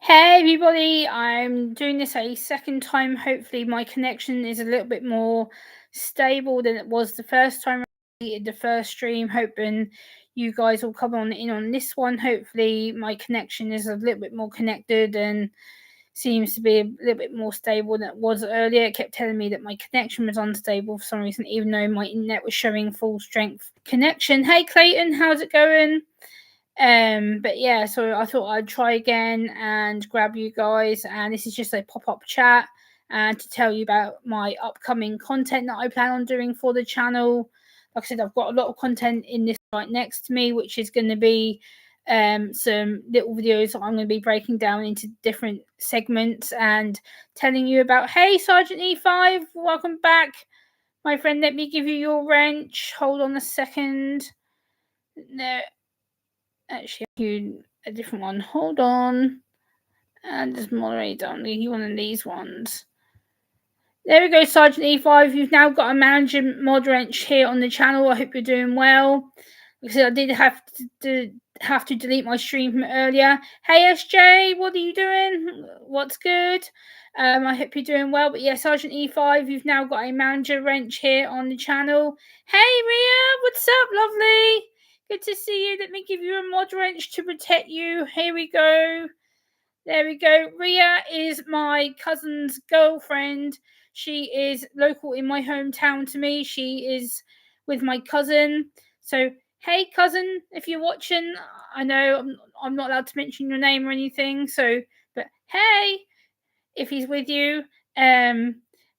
Hey everybody, I'm doing this a second time. Hopefully, my connection is a little bit more stable than it was the first time I did the first stream. Hoping you guys will come on in on this one. Hopefully, my connection is a little bit more connected and seems to be a little bit more stable than it was earlier. It kept telling me that my connection was unstable for some reason, even though my internet was showing full strength connection. Hey Clayton, how's it going? But yeah, so I thought I'd try again and grab you guys, and this is just a pop-up chat and to tell you about my upcoming content that I plan on doing for the channel. Like I said, I've got a lot of content in this right next to me, which is going to be some little videos that I'm going to be breaking down into different segments and telling you about. Hey, Sergeant E5, welcome back, my friend. Let me give you your wrench. Hold on a second. No, actually you a different one. Hold on. And just moderate only you one of these ones. There we go, Sergeant E5. You've now got a manager mod wrench here on the channel. I hope you're doing well. Like I said, I did have to delete my stream from earlier. Hey SJ, what are you doing? What's good? I hope you're doing well. But yeah, Sergeant E5, you've now got a manager wrench here on the channel. Hey Ria, what's up, lovely? Good to see you. Let me give you a mod wrench to protect you. Here we go. There we go. Ria is my cousin's girlfriend. She is local in my hometown to me. She is with my cousin. So, hey, cousin, if you're watching, I know I'm not allowed to mention your name or anything. So, but hey, if he's with you. Um,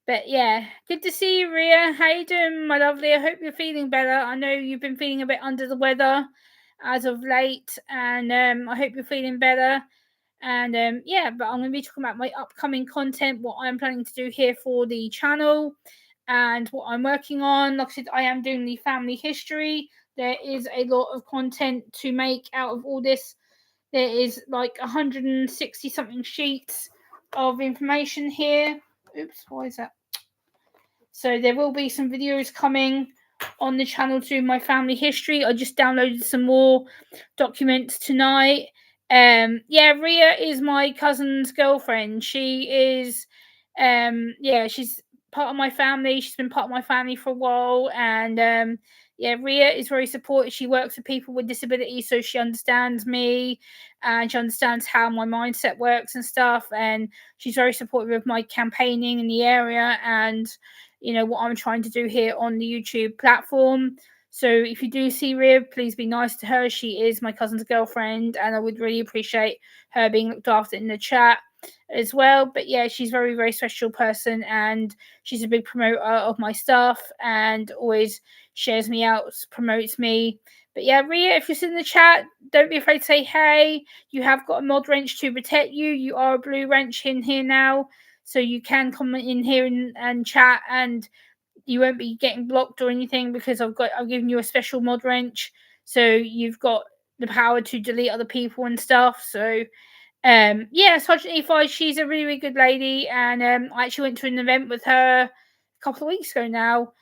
but yeah, good to see you, Ria. How you doing, my lovely? I hope you're feeling better. I know you've been feeling a bit under the weather as of late, and I hope you're feeling better. And yeah, but I'm going to be talking about my upcoming content, what I'm planning to do here for the channel, and what I'm working on. Like I said, I am doing the family history. There is a lot of content to make out of all this. There is like 160 something sheets of information here. Oops, why is that? So there will be some videos coming on the channel to my family history. I just downloaded some more documents tonight. Yeah, Ria is my cousin's girlfriend. She is yeah, she's part of my family. She's been part of my family for a while, and yeah, Ria is very supportive. She works with people with disabilities, so she understands me and she understands how my mindset works and stuff, and she's very supportive of my campaigning in the area and what I'm trying to do here on the YouTube platform. So if you do see Ria, please be nice to her. She is my cousin's girlfriend, and I would really appreciate her being looked after in the chat as well. But yeah, she's a very, very special person, and she's a big promoter of my stuff and always shares me out, promotes me. But yeah, Ria, if you're in the chat, don't be afraid to say hey. You have got a mod wrench to protect you. You are a blue wrench in here now. So you can comment in here and chat, and you won't be getting blocked or anything because I've given you a special mod wrench. So you've got the power to delete other people and stuff. So yeah, Sergeant E5, she's a really, really good lady, and I actually went to an event with her a couple of weeks ago now.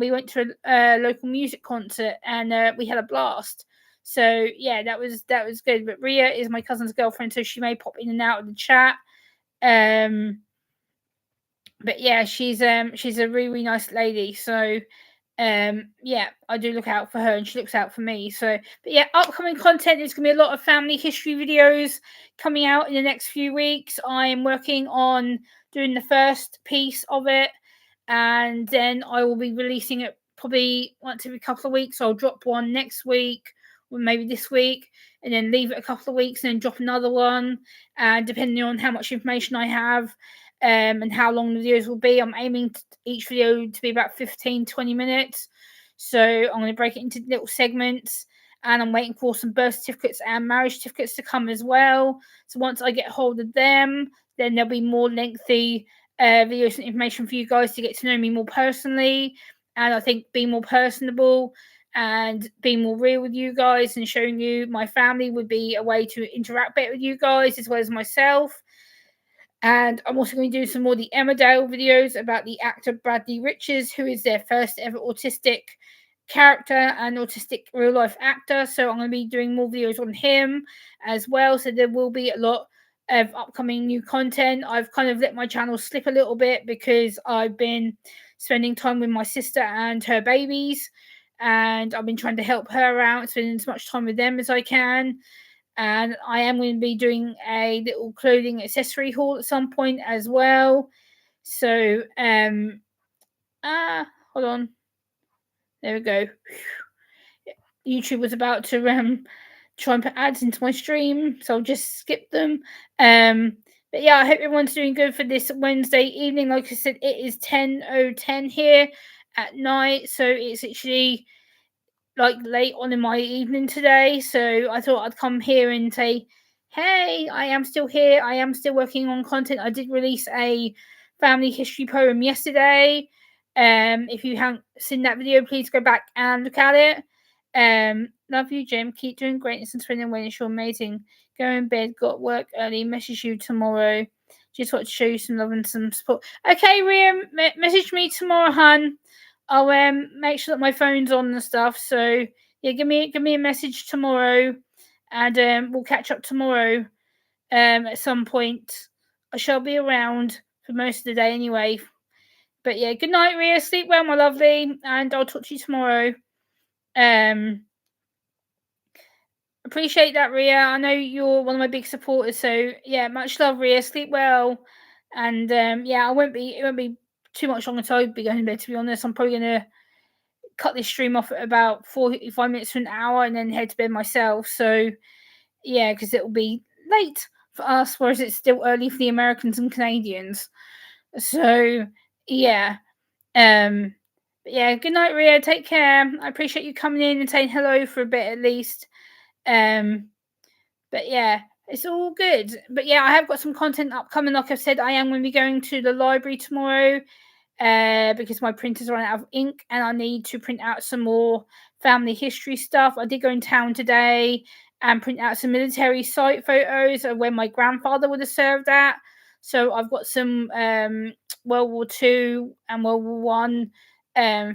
We went to a local music concert, and we had a blast. So yeah, that was good. But Ria is my cousin's girlfriend, so she may pop in and out of the chat. But yeah, she's a really, really nice lady. So yeah, I do look out for her and she looks out for me. So but yeah, upcoming content is gonna be a lot of family history videos coming out in the next few weeks. I'm working on doing the first piece of it, and then I will be releasing it probably once every couple of weeks. I'll drop one next week or maybe this week, and then leave it a couple of weeks and then drop another one, and depending on how much information I have and how long the videos will be. I'm aiming each video to be about 15-20 minutes. So I'm going to break it into little segments, and I'm waiting for some birth certificates and marriage certificates to come as well. So once I get hold of them, then there'll be more lengthy videos and information for you guys to get to know me more personally. And I think being more personable and being more real with you guys and showing you my family would be a way to interact better with you guys as well as myself. And I'm also going to do some more of the Emmerdale videos about the actor Bradley Richards, who is their first ever autistic character and autistic real life actor. So I'm going to be doing more videos on him as well. So there will be a lot of upcoming new content. I've kind of let my channel slip a little bit because I've been spending time with my sister and her babies, and I've been trying to help her out, spending as much time with them as I can. And I am going to be doing a little clothing accessory haul at some point as well. So hold on. There we go. YouTube was about to try and put ads into my stream, so I'll just skip them. But yeah, I hope everyone's doing good for this Wednesday evening. Like I said, it is 10:10 here at night, so it's actually like late on in my evening today. So I thought I'd come here and say, hey, I am still here. I am still working on content. I did release a family history poem yesterday. If you haven't seen that video, please go back and look at it. Love you, Jim. Keep doing greatness and spending awareness. You're amazing. Go in bed. Got work early. Message you tomorrow. Just want to show you some love and some support. Okay, Ria, message me tomorrow, hun. I'll make sure that my phone's on and stuff. So yeah, give me a message tomorrow, and we'll catch up tomorrow. At some point, I shall be around for most of the day anyway. But yeah, good night, Ria. Sleep well, my lovely, and I'll talk to you tomorrow. Appreciate that, Ria. I know you're one of my big supporters, so yeah, much love, Ria. Sleep well, and yeah, it won't be too much longer until I'll be going to bed. To be honest, I'm probably gonna cut this stream off at about 45 minutes to an hour and then head to bed myself. So yeah, because it will be late for us, whereas it's still early for the Americans and Canadians. So yeah. But yeah, good night, Ria. Take care. I appreciate you coming in and saying hello for a bit at least. But yeah, it's all good. But yeah, I have got some content upcoming. Like I've said, I am going to be going to the library tomorrow because my printers run out of ink and I need to print out some more family history stuff. I did go in town today and print out some military site photos of where my grandfather would have served at. So I've got some World War II and World War One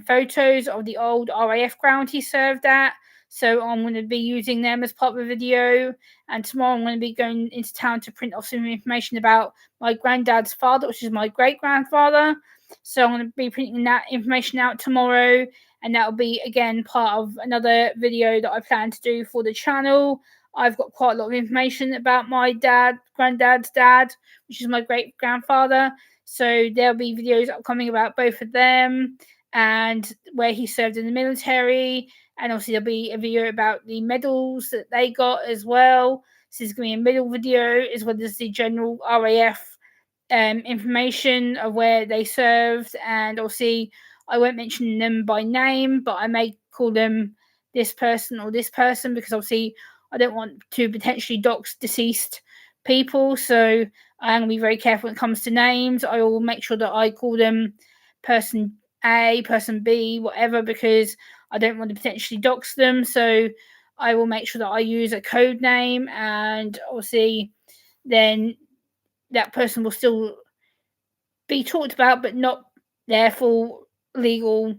photos of the old RAF ground he served at. So I'm going to be using them as part of the video. And tomorrow I'm going to be going into town to print off some information about my granddad's father, which is my great grandfather. So I'm going to be printing that information out tomorrow. And that'll be, again, part of another video that I plan to do for the channel. I've got quite a lot of information about my granddad's dad, which is my great grandfather. So there'll be videos upcoming about both of them and where he served in the military. And obviously there'll be a video about the medals that they got as well. This is going to be a medal video as well as the general RAF information of where they served. And obviously I won't mention them by name, but I may call them this person or this person because obviously I don't want to potentially dox deceased people. So I'm going to be very careful when it comes to names. I will make sure that I call them person A, person B, whatever, because I don't want to potentially dox them. So I will make sure that I use a code name, and obviously then that person will still be talked about, but not their full legal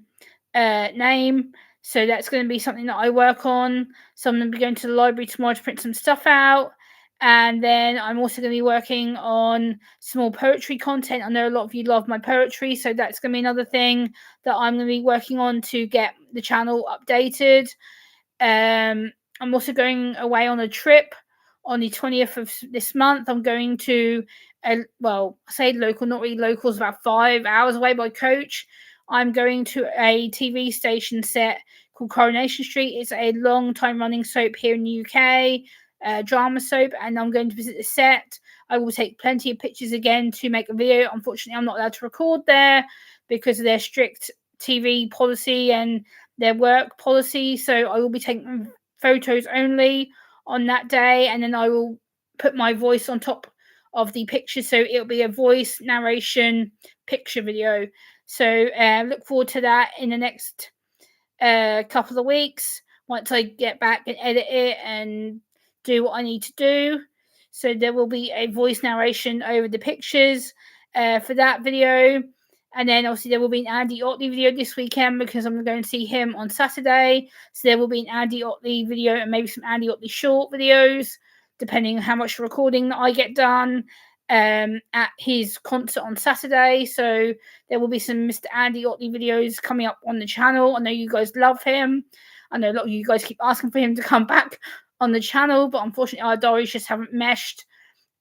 name. So that's going to be something that I work on. So I'm going to be going to the library tomorrow to print some stuff out. And then I'm also going to be working on some more poetry content. I know a lot of you love my poetry, so that's going to be another thing that I'm going to be working on to get the channel updated. I'm also going away on a trip on the 20th of this month. I'm going to, I say local, not really local, it's about 5 hours away by coach. I'm going to a TV station set called Coronation Street. It's a long time running soap here in the UK. Drama soap, and I'm going to visit the set. I will take plenty of pictures again to make a video. Unfortunately, I'm not allowed to record there because of their strict TV policy and their work policy. So I will be taking photos only on that day, and then I will put my voice on top of the picture. So it'll be a voice narration picture video. So look forward to that in the next couple of weeks once I get back and edit it and do what I need to do. So there will be a voice narration over the pictures for that video. And then obviously there will be an Andy Otley video this weekend because I'm going to see him on Saturday. So there will be an Andy Otley video and maybe some Andy Otley short videos depending on how much recording that I get done at his concert on Saturday. So there will be some Mr. Andy Otley videos coming up on the channel. I know you guys love him. I know a lot of you guys keep asking for him to come back on the channel, but unfortunately our diaries just haven't meshed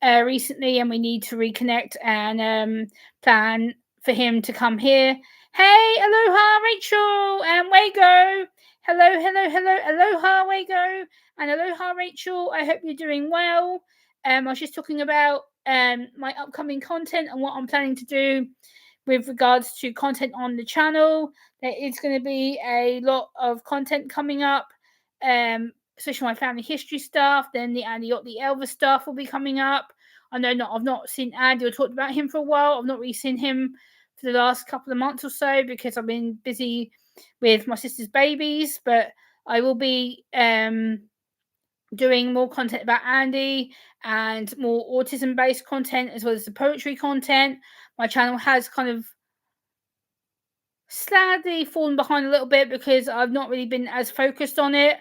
recently, and we need to reconnect and plan for him to come here. Hey, aloha, Rachel, and Wago. Hello, aloha, Wago, and aloha, Rachel. I hope you're doing well. I was just talking about my upcoming content and what I'm planning to do with regards to content on the channel. There is going to be a lot of content coming up, especially my family history stuff. Then the Andy Otley Elvis stuff will be coming up. I know I've not seen Andy or talked about him for a while. I've not really seen him for the last couple of months or so because I've been busy with my sister's babies, but I will be doing more content about Andy and more autism based content as well as the poetry content. My channel has kind of sadly fallen behind a little bit because I've not really been as focused on it.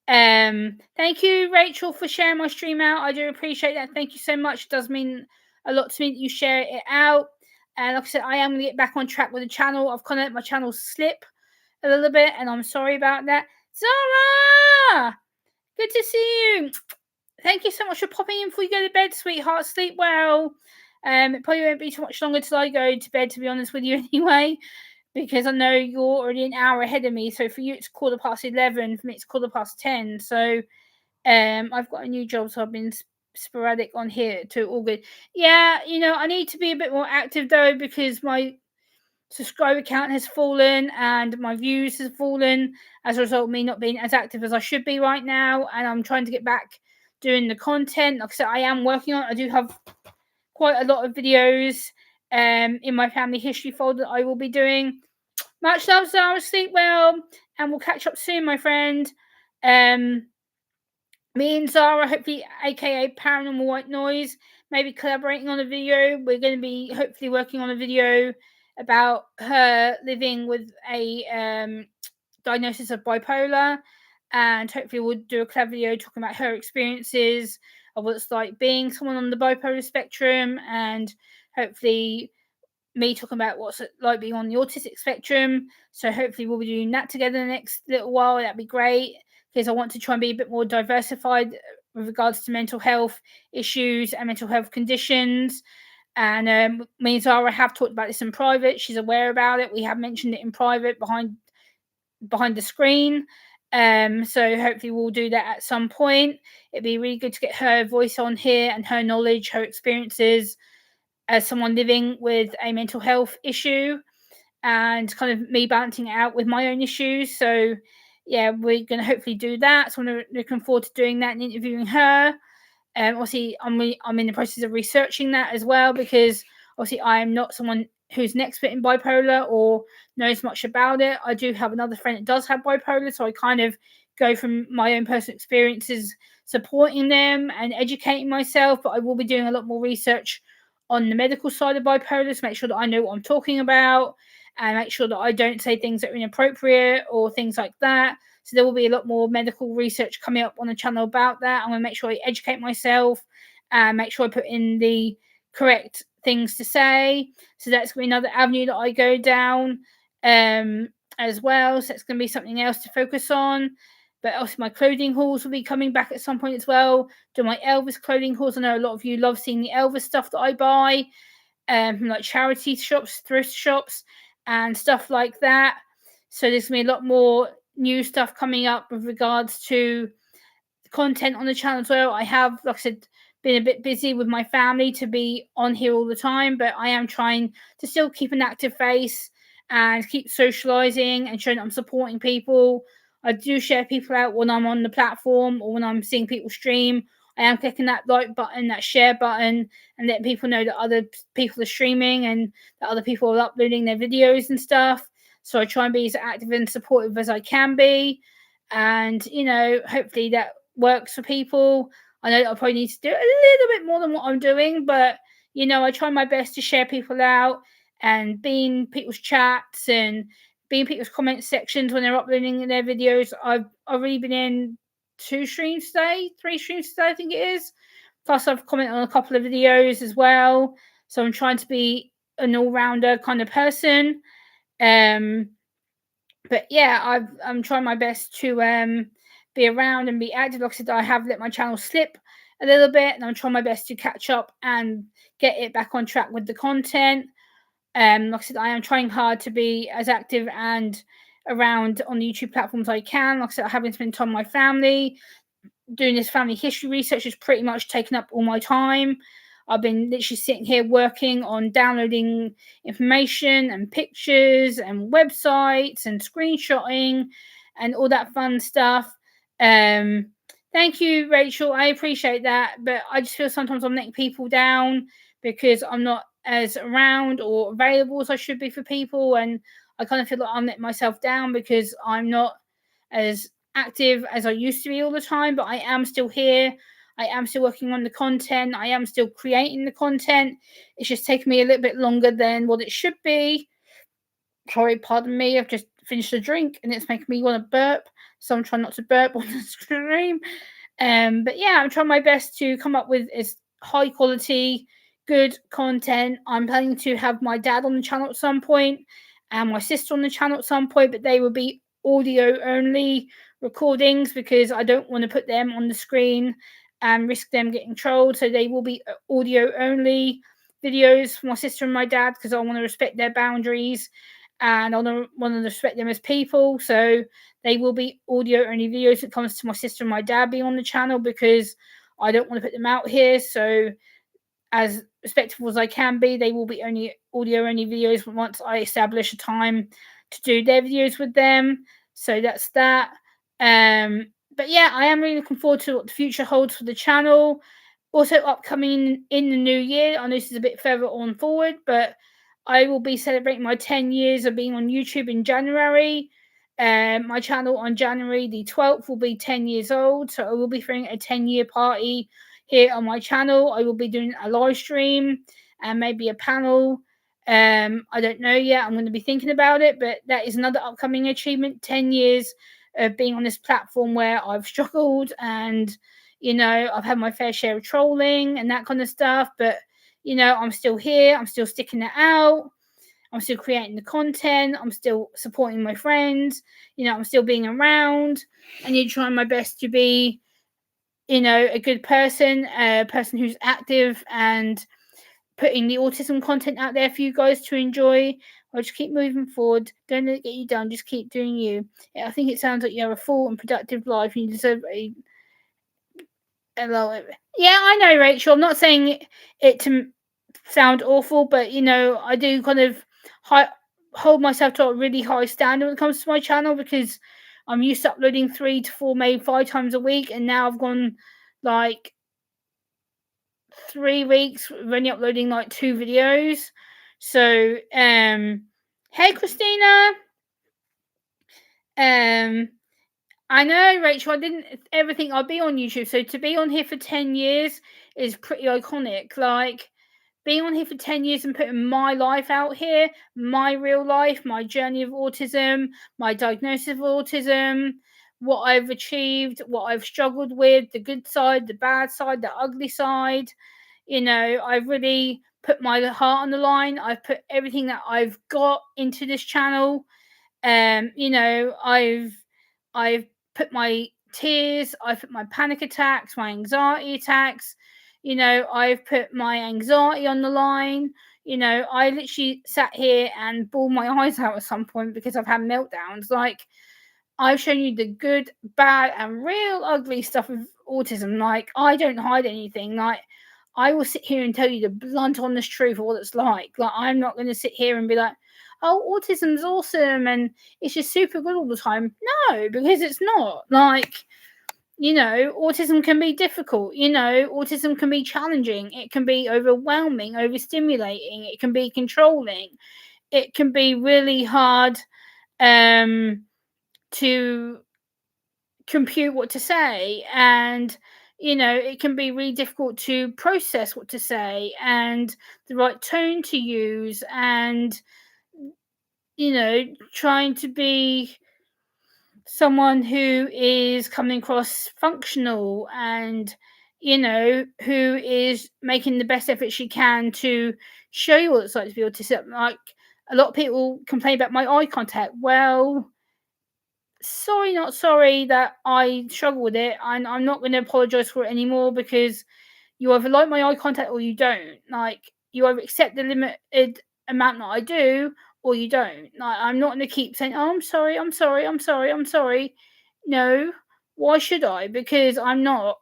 Thank you, Rachel, for sharing my stream out. I do appreciate that. Thank you so much. It does mean a lot to me that you share it out. And like I said, I am going to get back on track with the channel. I've kind of let my channel slip a little bit, and I'm sorry about that. Zara, good to see you. Thank you so much for popping in before you go to bed, sweetheart. Sleep well. It probably won't be too much longer till I go to bed, to be honest with you, anyway, because I know you're already an hour ahead of me. So for you, it's 11:15. For me, it's 10:15. So I've got a new job, so I've been sporadic on here to all good. Yeah, I need to be a bit more active though, because my subscriber count has fallen and my views has fallen as a result of me not being as active as I should be right now. And I'm trying to get back doing the content. Like I said, I am working on it. I do have quite a lot of videos in my family history folder that I will be doing. Much love, Zara. Sleep well, and we'll catch up soon, my friend. Me and Zara, hopefully, aka Paranormal White Noise, maybe collaborating on a video. We're going to be hopefully working on a video about her living with a diagnosis of bipolar, and hopefully we'll do a clever video talking about her experiences of what it's like being someone on the bipolar spectrum, and hopefully me talking about what's it like being on the autistic spectrum. So hopefully we'll be doing that together the next little while. That'd be great, because I want to try and be a bit more diversified with regards to mental health issues and mental health conditions. And me and Zara have talked about this in private. She's aware about it. We have mentioned it in private behind the screen. So hopefully we'll do that at some point. It'd be really good to get her voice on here and her knowledge, her experiences as someone living with a mental health issue, and kind of me balancing it out with my own issues. So yeah, we're going to hopefully do that. So I'm looking forward to doing that and interviewing her. Obviously, I'm in the process of researching that as well, because obviously I am not someone who's an expert in bipolar or knows much about it. I do have another friend that does have bipolar, so I kind of go from my own personal experiences supporting them and educating myself, but I will be doing a lot more research on the medical side of bipolar to make sure that I know what I'm talking about and make sure that I don't say things that are inappropriate or things like that. So there will be a lot more medical research coming up on the channel about that. I'm going to make sure I educate myself and make sure I put in the correct things to say. So that's going to be another avenue that I go down as well. So it's going to be something else to focus on. But also my clothing hauls will be coming back at some point as well. Do my Elvis clothing hauls. I know a lot of you love seeing the Elvis stuff that I buy from like charity shops, thrift shops, and stuff like that. So there's going to be a lot more new stuff coming up with regards to content on the channel as well. I have, like I said, been a bit busy with my family to be on here all the time, but I am trying to still keep an active face and keep socializing and showing that I'm supporting people. I do share people out when I'm on the platform or when I'm seeing people stream. I am clicking that like button, that share button, and letting people know that other people are streaming and that other people are uploading their videos and stuff. So I try and be as active and supportive as I can be. And, hopefully that works for people. I know that I probably need to do a little bit more than what I'm doing, but, I try my best to share people out and be in people's chats and be in people's comment sections when they're uploading their videos. I've really been in 3 streams today, I think it is. Plus, I've commented on a couple of videos as well. So I'm trying to be an all-rounder kind of person. But yeah, I'm trying my best to be around and be active. Like I said, I have let my channel slip a little bit, and I'm trying my best to catch up and get it back on track with the content. Like I said, I am trying hard to be as active and around on the YouTube platforms I can. Like I said, I have been spending time with my family. Doing this family history research has pretty much taken up all my time. I've been literally sitting here working on downloading information and pictures and websites and screenshotting and all that fun stuff. Thank you, Rachel. I appreciate that, but I just feel sometimes I'm letting people down because I'm not as around or available as I should be for people, and I kind of feel like I'm letting myself down because I'm not as active as I used to be all the time, but I am still here. I am still working on the content. I am still creating the content. It's just taken me a little bit longer than what it should be. Sorry, pardon me. I've just finished a drink and it's making me want to burp. So I'm trying not to burp on the stream. But yeah, I'm trying my best to come up with as high quality, good content. I'm planning to have my dad on the channel at some point and my sister on the channel at some point, but they will be audio only recordings because I don't want to put them on the screen and risk them getting trolled. So they will be audio only videos for my sister and my dad because I want to respect their boundaries and I want to respect them as people. So they will be audio only videos when it comes to my sister and my dad being on the channel because I don't want to put them out here. So as respectful as I can be, they will be only audio only videos once I establish a time to do their videos with them. So that's that. But yeah, I am really looking forward to what the future holds for the channel. Also upcoming in the new year, I know this is a bit further on forward, but I will be celebrating my 10 years of being on YouTube in January. My channel on January the 12th will be 10 years old, so I will be throwing a 10-year party here on my channel. I will be doing a live stream and maybe a panel. I don't know yet. I'm going to be thinking about it, but that is another upcoming achievement. 10 years of being on this platform where I've struggled and, you know, I've had my fair share of trolling and that kind of stuff, but, you know, I'm still here. I'm still sticking it out. I'm still creating the content. I'm still supporting my friends. You know, I'm still being around and you're trying my best to be, you know, a good person, a person who's active and putting the autism content out there for you guys to enjoy. I'll just keep moving forward. Don't let it get you down. Just keep doing you. Yeah, I think it sounds like you have a full and productive life and you deserve a hello. Yeah, I know, Rachel. I'm not saying it to sound awful, but you know, I do kind of hold myself to a really high standard when it comes to my channel because I'm used to uploading 3 to 4, maybe 5 times a week, and now I've gone like 3 weeks with only uploading like 2 videos. So, hey Christina. I know, Rachel, I didn't ever think I'd be on YouTube. So to be on here for 10 years is pretty iconic. Like, being on here for 10 years and putting my life out here, my real life, my journey of autism, my diagnosis of autism, what I've achieved, what I've struggled with, the good side, the bad side, the ugly side. You know, I've really put my heart on the line. I've put everything that I've got into this channel. You know, I've put my tears, I've put my panic attacks, my anxiety attacks, you know, I've put my anxiety on the line. You know, I literally sat here and bawled my eyes out at some point because I've had meltdowns. Like, I've shown you the good, bad, and real ugly stuff of autism. Like, I don't hide anything. Like, I will sit here and tell you the blunt, honest truth of what it's like. Like, I'm not going to sit here and be like, oh, autism's awesome and it's just super good all the time. No, because it's not. Like, you know, autism can be difficult. You know, autism can be challenging. It can be overwhelming, overstimulating. It can be controlling. It can be really hard to compute what to say. And, you know, it can be really difficult to process what to say and the right tone to use. And, you know, trying to be someone who is coming across functional and, who is making the best effort she can to show you what it's like to be autistic. Like, a lot of people complain about my eye contact. Well, sorry, not sorry that I struggle with it. I'm not going to apologize for it anymore, because you either like my eye contact or you don't. Like, you either accept the limited amount that I do or you don't. Like, I'm not going to keep saying, "Oh, I'm sorry, I'm sorry, I'm sorry, I'm sorry." No, why should I? Because I'm not.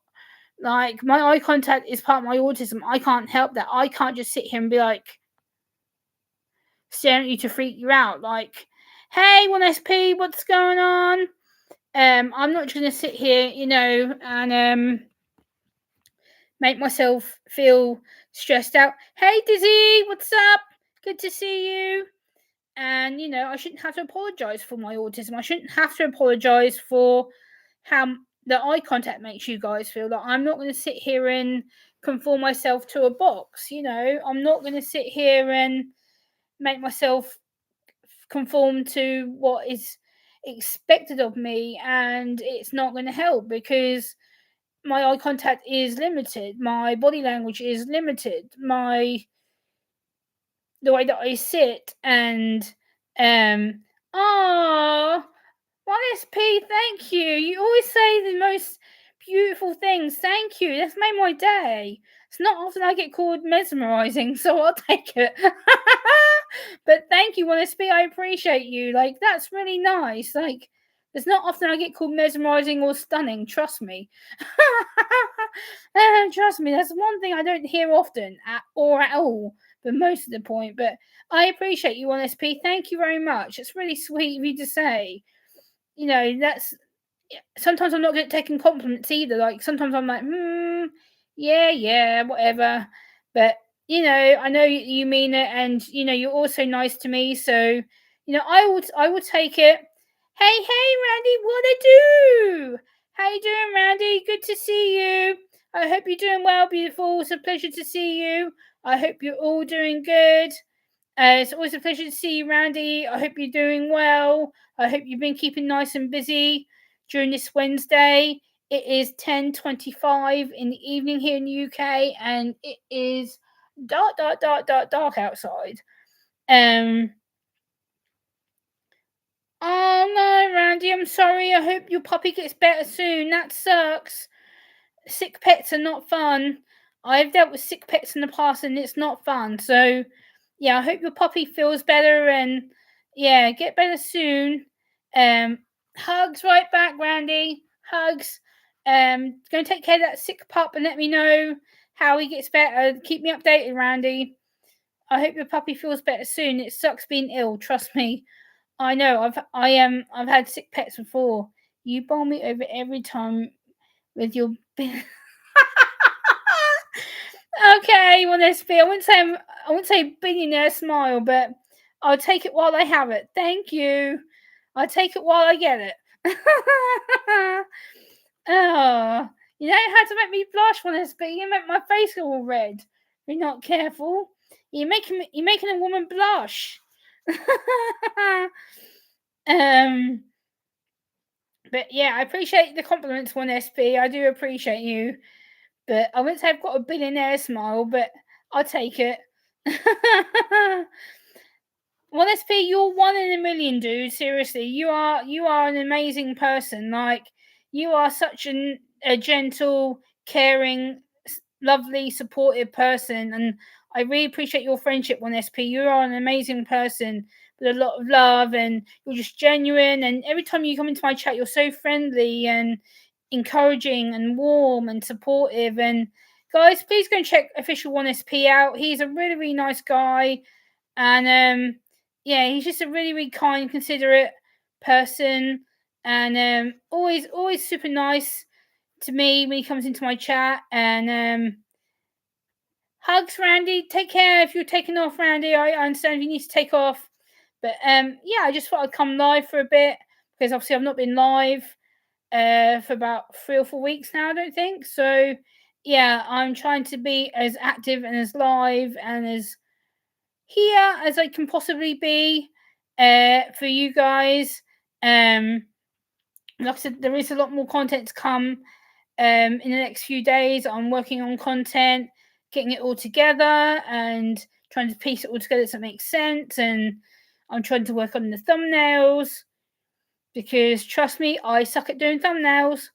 Like, my eye contact is part of my autism. I can't help that. I can't just sit here and be like staring at you to freak you out. Like, hey, 1SP, what's going on? I'm not just gonna sit here, and make myself feel stressed out. Hey, Dizzy, what's up? Good to see you. And I shouldn't have to apologize for my autism. I shouldn't have to apologize for how the eye contact makes you guys feel. That I'm not going to sit here and conform myself to a box. I'm not going to sit here and make myself conform to what is expected of me, and it's not going to help, because my eye contact is limited, my body language is limited, the way that I sit, and oh, 1SP, thank you. You always say the most beautiful things. Thank you. That's made my day. It's not often I get called mesmerizing, so I'll take it. But thank you, 1SP. I appreciate you. Like, that's really nice. Like, it's not often I get called mesmerizing or stunning. Trust me. Trust me. That's one thing I don't hear often at all, but most of the point. But I appreciate you, 1SP. Thank you very much. It's really sweet of you to say. That's, sometimes I'm not good at taking compliments either. Like, sometimes I'm like, yeah, whatever. But I know you mean it, and you're also nice to me. So I would take it. Hey, Randy, what I do? How you doing, Randy? Good to see you. I hope you're doing well, beautiful. It's a pleasure to see you. I hope you're all doing good. It's always a pleasure to see you, Randy. I hope you're doing well. I hope you've been keeping nice and busy during this Wednesday. It is 10:25 in the evening here in the UK, and it is dark outside. Oh no, Randy, I'm sorry. I hope your puppy gets better soon. That sucks. Sick pets are not fun. I've dealt with sick pets in the past, and it's not fun. So yeah, I hope your puppy feels better, and yeah, get better soon. Hugs right back, Randy. Hugs. Go and take care of that sick pup and let me know how he gets better. Keep me updated, Randy. I hope your puppy feels better soon. It sucks being ill, trust me. I know. I've had sick pets before. You bowl me over every time with your Okay, well, let's be. I wouldn't say billionaire smile, but I'll take it while I have it. Thank you. I'll take it while I get it. Oh, you know how to make me blush when it's but you make my face go all red. If you're not careful. You're making a woman blush. um but yeah, I appreciate the compliments, 1SP. I do appreciate you. But I wouldn't say I've got a billionaire smile, but I'll take it. 1SP, you're 1 in a million, dude. Seriously, you are an amazing person. Like, you are such a gentle, caring, lovely, supportive person, and I really appreciate your friendship, 1SP. You are an amazing person with a lot of love, and you're just genuine. And every time you come into my chat, you're so friendly and encouraging and warm and supportive. And guys, please go and check official 1SP out. He's a really, really nice guy, and yeah, he's just a really, really kind, considerate person, and always super nice to me when he comes into my chat. And hugs, Randy. Take care if you're taking off, Randy. I understand you need to take off, but yeah, I just thought I'd come live for a bit, because obviously I've not been live for about 3 or 4 weeks now, I don't think. So yeah, I'm trying to be as active and as live and as here as I can possibly be for you guys. like I said, there is a lot more content to come in the next few days. I'm working on content, getting it all together and trying to piece it all together so it makes sense. And I'm trying to work on the thumbnails because trust me, I suck at doing thumbnails.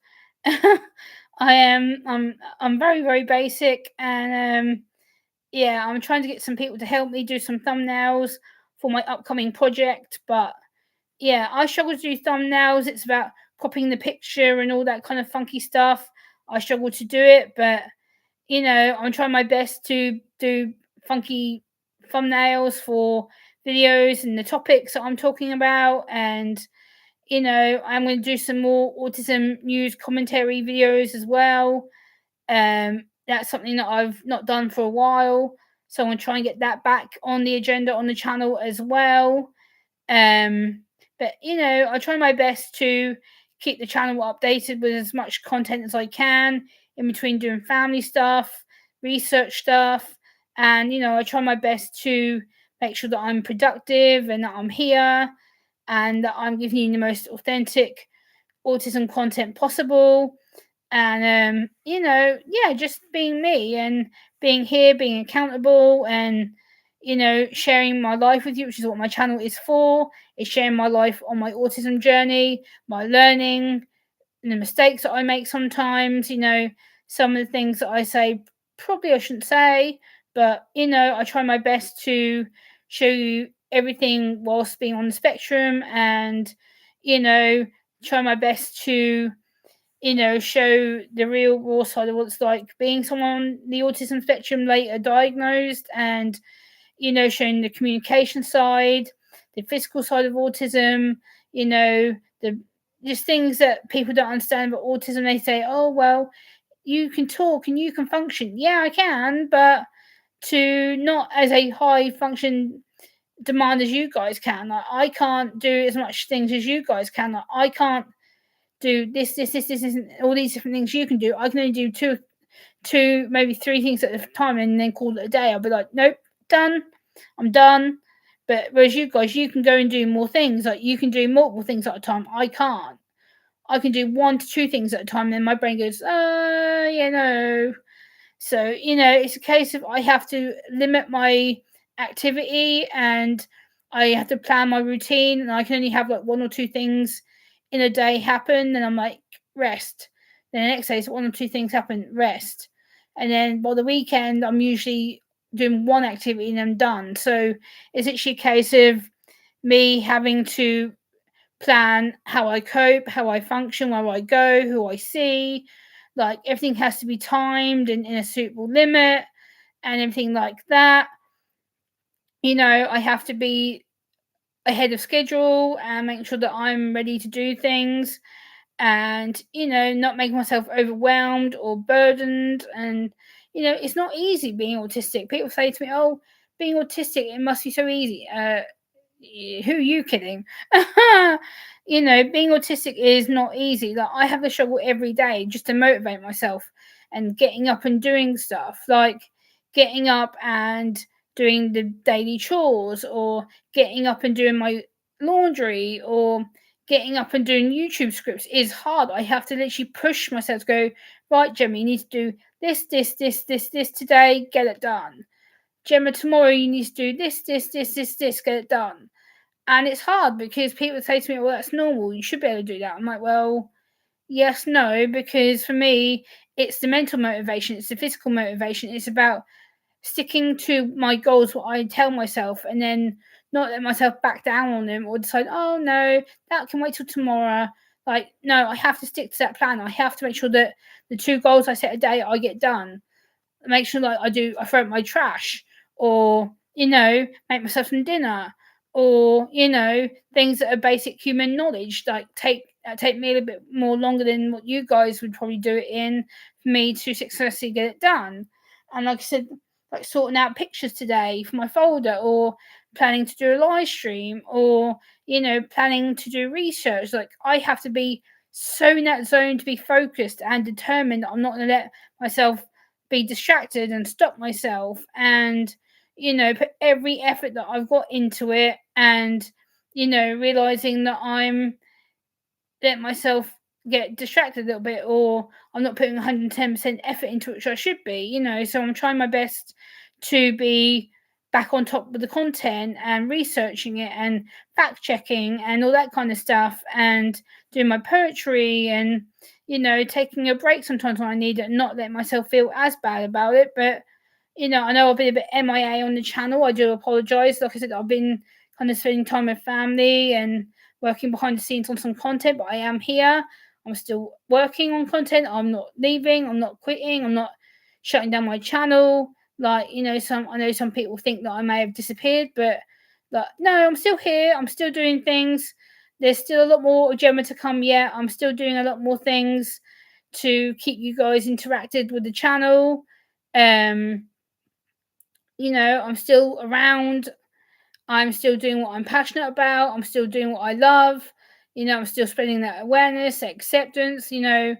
I'm very, very basic, and yeah, I'm trying to get some people to help me do some thumbnails for my upcoming project. But yeah, I struggle to do thumbnails. It's about copying the picture and all that kind of funky stuff. I struggle to do it, but I'm trying my best to do funky thumbnails for videos and the topics that I'm talking about. And I'm going to do some more autism news commentary videos as well. That's something that I've not done for a while, so I'm going to try and get that back on the agenda on the channel as well. But I try my best to keep the channel updated with as much content as I can in between doing family stuff, research stuff, and I try my best to make sure that I'm productive and that I'm here and that I'm giving you the most authentic autism content possible. And yeah, just being me and being here, being accountable, and sharing my life with you, which is what my channel is for. Is sharing my life on my autism journey, my learning, and the mistakes that I make sometimes. Some of the things that I say probably I shouldn't say, but I try my best to show you everything whilst being on the spectrum, and you know try my best to show the real raw side of what it's like being someone on the autism spectrum later diagnosed, and showing the communication side, the physical side of autism, the just things that people don't understand about autism. They say, oh well, you can talk and you can function. Yeah, I can, but to not as a high function demand as you guys can. Like, I can't do as much things as you guys can. Like, I can't do this, and all these different things you can do. I can only do two, maybe three things at a time, and then call it a day. I'll be like, nope, done. I'm done. But whereas you guys, you can go and do more things. Like, you can do multiple things at a time. I can't. I can do 1 to 2 things at a time. And then my brain goes, yeah, no. So, it's a case of I have to limit my activity, and I have to plan my routine, and I can only have like 1 or 2 things in a day happen. And I'm like, rest. Then the next day, so 1 or 2 things happen, rest. And then by the weekend, I'm usually doing 1 activity and I'm done. So it's actually a case of me having to plan how I cope, how I function, where I go, who I see. Like, everything has to be timed and in a suitable limit and everything like that. I have to be ahead of schedule and make sure that I'm ready to do things, and not make myself overwhelmed or burdened. And it's not easy being autistic. People say to me, oh, being autistic, it must be so easy. Who are you kidding? Being autistic is not easy. Like, I have to struggle every day just to motivate myself and getting up and doing stuff, like getting up and doing the daily chores, or getting up and doing my laundry, or getting up and doing YouTube scripts is hard. I have to literally push myself to go, right, Gemma, you need to do this today, get it done. Gemma, tomorrow you need to do this, get it done. And it's hard because people say to me, well, that's normal. You should be able to do that. I'm like, well, yes, no, because for me, it's the mental motivation, it's the physical motivation. It's about sticking to my goals, what I tell myself, and then not let myself back down on them or decide, oh, no, that can wait till tomorrow. Like, no, I have to stick to that plan. I have to make sure that the 2 goals I set a day, I get done. Make sure that I throw out my trash, or, make myself some dinner, or, things that are basic human knowledge, like take me a little bit more longer than what you guys would probably do it in for me to successfully get it done. And like I said, like sorting out pictures today for my folder, or planning to do a live stream, or, planning to do research. Like, I have to be so in that zone to be focused and determined that I'm not going to let myself be distracted and stop myself, and put every effort that I've got into it, and realizing that I'm let myself get distracted a little bit, or I'm not putting 110% effort into it, which I should be, you know. So I'm trying my best to be back on top of the content and researching it and fact checking and all that kind of stuff, and doing my poetry, and you know, taking a break sometimes when I need it, and not letting myself feel as bad about it. But you know, I know I've been a bit MIA on the channel. I do apologize. Like I said, I've been kind of spending time with family and working behind the scenes on some content, but I am here. I'm still working on content. I'm not leaving. I'm not quitting. I'm not shutting down my channel. Like, you know, I know some people think that I may have disappeared, but like, no, I'm still here. I'm still doing things. There's still a lot more Gemma to come yet. I'm still doing a lot more things to keep you guys interacted with the channel. You know, I'm still around. I'm still doing what I'm passionate about. I'm still doing what I love. You know, I'm still spreading that awareness, acceptance. You know,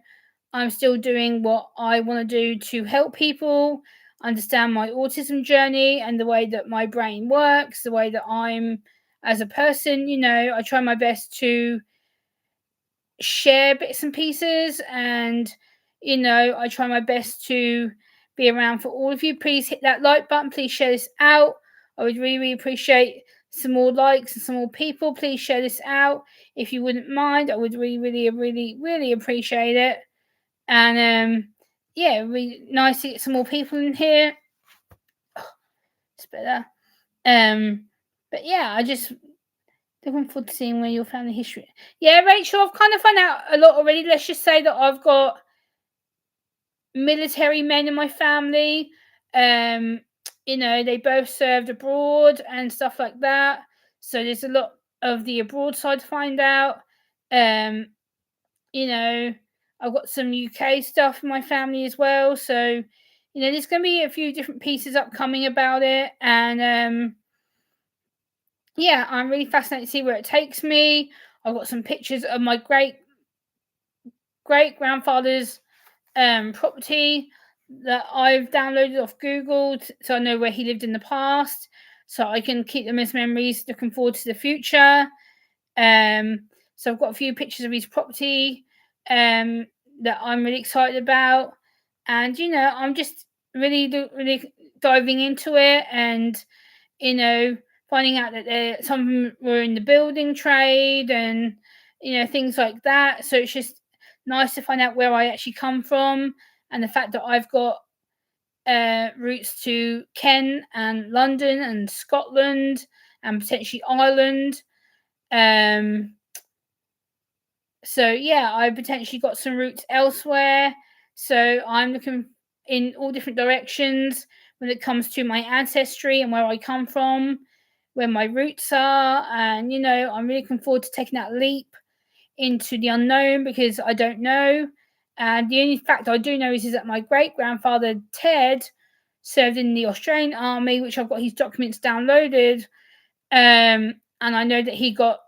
I'm still doing what I want to do to help people understand my autism journey and the way that my brain works, the way that I'm as a person. You know, I try my best to share bits and pieces, and you know, I try my best to be around for all of you. Please hit that like button, please share this out. I would really, really appreciate some more likes and some more people. Please share this out if you wouldn't mind. I would really, really, really, really appreciate it. And yeah, really nice to get some more people in here. Oh, it's better. But yeah, I just looking forward to seeing where your family history. Yeah, Rachel, I've kind of found out a lot already. Let's just say that I've got military men in my family. Um, you know, they both served abroad and stuff like that. So there's a lot of the abroad side to find out. Um, you know, I've got some UK stuff in my family as well. So, you know, there's going to be a few different pieces upcoming about it. And yeah, I'm really fascinated to see where it takes me. I've got some pictures of my great grandfather's property that I've downloaded off Google, so I know where he lived in the past, so I can keep them as memories looking forward to the future. So I've got a few pictures of his property that I'm really excited about, and you know, I'm just really diving into it, and you know, finding out that some of them were in the building trade and you know, things like that. So it's just nice to find out where I actually come from, and the fact that I've got roots to Kent and London and Scotland and potentially Ireland. Um, so yeah, I potentially got some roots elsewhere. So I'm looking in all different directions when it comes to my ancestry and where I come from, where my roots are. And you know, I'm really looking forward to taking that leap into the unknown, because I don't know. And the only fact I do know is that my great grandfather Ted served in the Australian Army, which I've got his documents downloaded. And I know that he got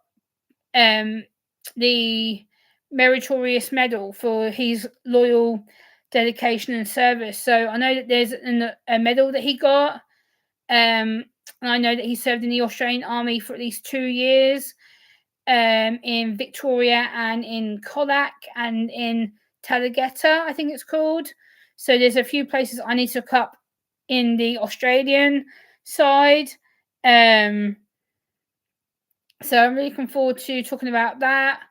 the Meritorious Medal for his loyal dedication and service. So I know that there's a medal that he got. And I know that he served in the Australian Army for at least 2 years, in Victoria and in Colac and in Talagetta, I think it's called. So there's a few places I need to look up in the Australian side. So I'm really looking forward to talking about that.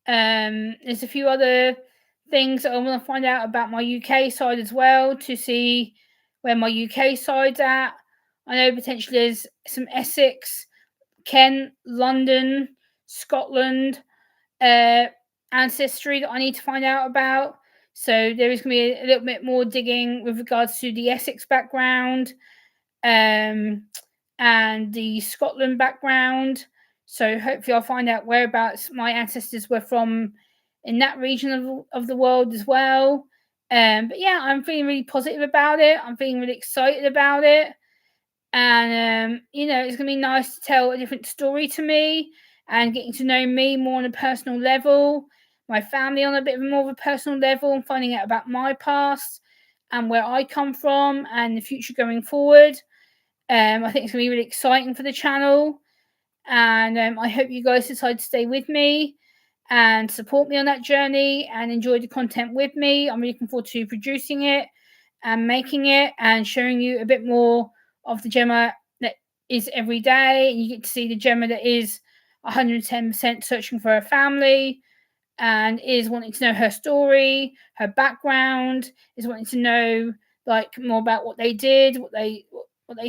There's a few other things that I want to find out about my UK side as well, to see where my UK side's at. I know potentially there's some Essex, Kent, London, Scotland ancestry that I need to find out about. So there is going to be a little bit more digging with regards to the Essex background and the Scotland background. So hopefully I'll find out whereabouts my ancestors were from in that region of the world as well. But yeah, I'm feeling really positive about it. I'm feeling really excited about it. And you know, it's gonna be nice to tell a different story to me and getting to know me more on a personal level, my family on a bit more of a personal level, and finding out about my past and where I come from and the future going forward. I think it's gonna be really exciting for the channel, and I hope you guys decide to stay with me. and support me on that journey and enjoy the content with me. I'm really looking forward to producing it and making it and showing you a bit more of the Gemma that is every day. And you get to see the Gemma that is 110% searching for her family and is wanting to know her story, her background, is wanting to know like more about what they did, what they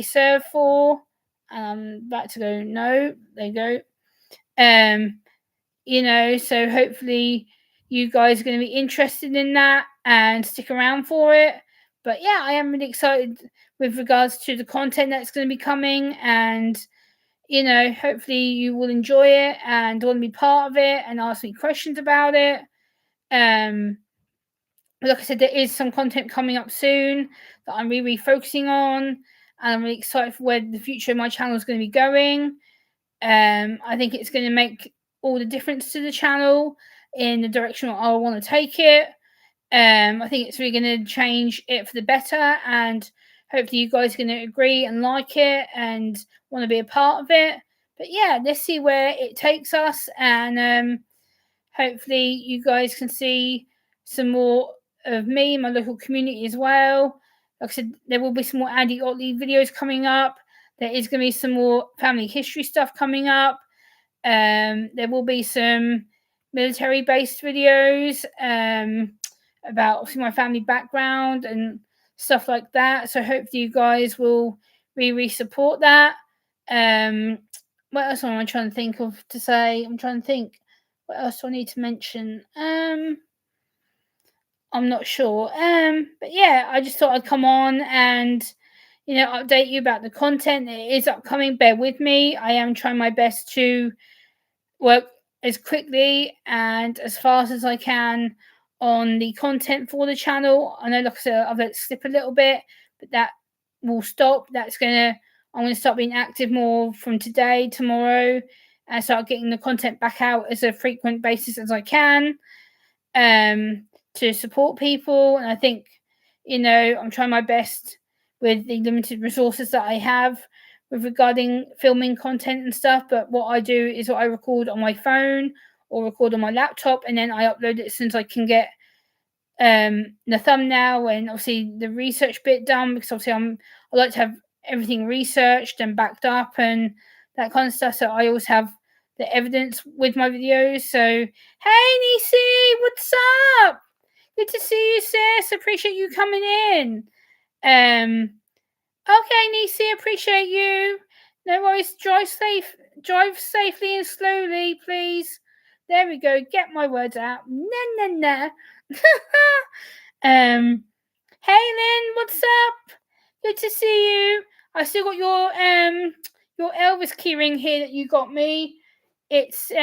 served for. Back to go, no, there you go. So hopefully you guys are going to be interested in that and stick around for it. But yeah, I am really excited with regards to the content that's going to be coming, and hopefully you will enjoy it and want to be part of it and ask me questions about it. Like I said, there is some content coming up soon that I'm really focusing on, and I'm really excited for where the future of my channel is going to be going. I think it's going to make all the difference to the channel in the direction I want to take it. I think it's really going to change it for the better, and hopefully you guys are going to agree and like it and want to be a part of it. But yeah, let's see where it takes us, and hopefully you guys can see some more of me, my local community as well. Like I said, there will be some more Andy Otley videos coming up. There is going to be some more family history stuff coming up. There will be some military-based videos about obviously my family background and stuff like that. So hopefully you guys will really support that. What else am I trying to think of to say? I'm trying to think. What else do I need to mention? I'm not sure. But yeah, I just thought I'd come on and update you about the content that is upcoming. Bear with me. I am trying my best to work as quickly and as fast as I can on the content for the channel. I know, like I said, I've let it slip a little bit, but that will stop. I'm gonna start being active more from today, tomorrow, and start getting the content back out as a frequent basis as I can, to support people. And I think, I'm trying my best with the limited resources that I have with regarding filming content and stuff. But what I do is I record on my phone or record on my laptop, and then I upload it as soon as I can get the thumbnail and obviously the research bit done, because obviously I like to have everything researched and backed up and that kind of stuff. So I always have the evidence with my videos. So hey Nisi, what's up? Good to see you, sis. Appreciate you coming in. Okay, Nisi, appreciate you. No worries. Drive safely and slowly, please. There we go. Get my words out. Nah. Hey Lynn, what's up? Good to see you. I still got your Elvis keyring here that you got me. It's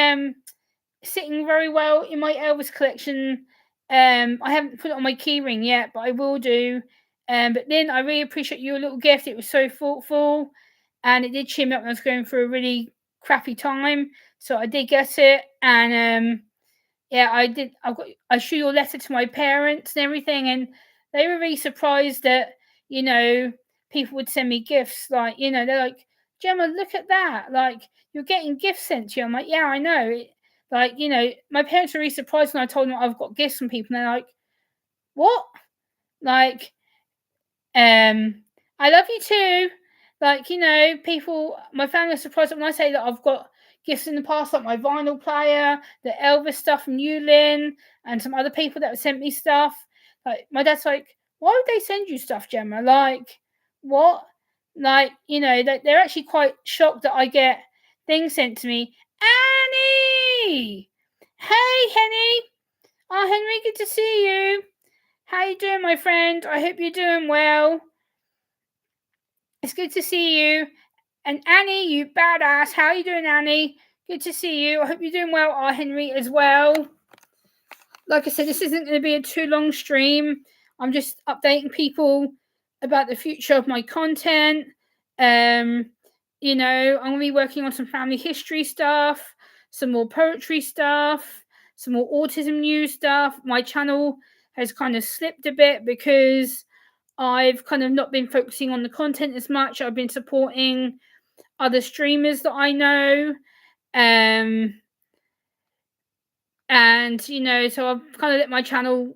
sitting very well in my Elvis collection. I haven't put it on my keyring yet, but I will do. But Lynn, I really appreciate your little gift. It was so thoughtful, and it did cheer me up when I was going through a really crappy time. So I did get it, and yeah, I did. I showed your letter to my parents and everything, and they were really surprised that people would send me gifts. Like they're like, Gemma, look at that! Like you're getting gifts sent to you. I'm like, yeah, I know. My parents were really surprised when I told them I've got gifts from people, and they're like, what? Like, I love you too. Like, people, my family are surprised when I say that I've got gifts in the past, like my vinyl player, the Elvis stuff from you, Lynn, and some other people that have sent me stuff. Like, my dad's like, why would they send you stuff, Gemma? Like, what? Like, they're actually quite shocked that I get things sent to me. Annie! Hey, Henny! Oh, Henry, good to see you. How you doing, my friend? I hope you're doing well. It's good to see you. And Annie, you badass. How you doing, Annie? Good to see you. I hope you're doing well, Henry, as well. Like I said, this isn't going to be a too long stream. I'm just updating people about the future of my content. I'm going to be working on some family history stuff, some more poetry stuff, some more autism news stuff. My channel has kind of slipped a bit because I've kind of not been focusing on the content as much. I've been supporting other streamers that I know. And so I've kind of let my channel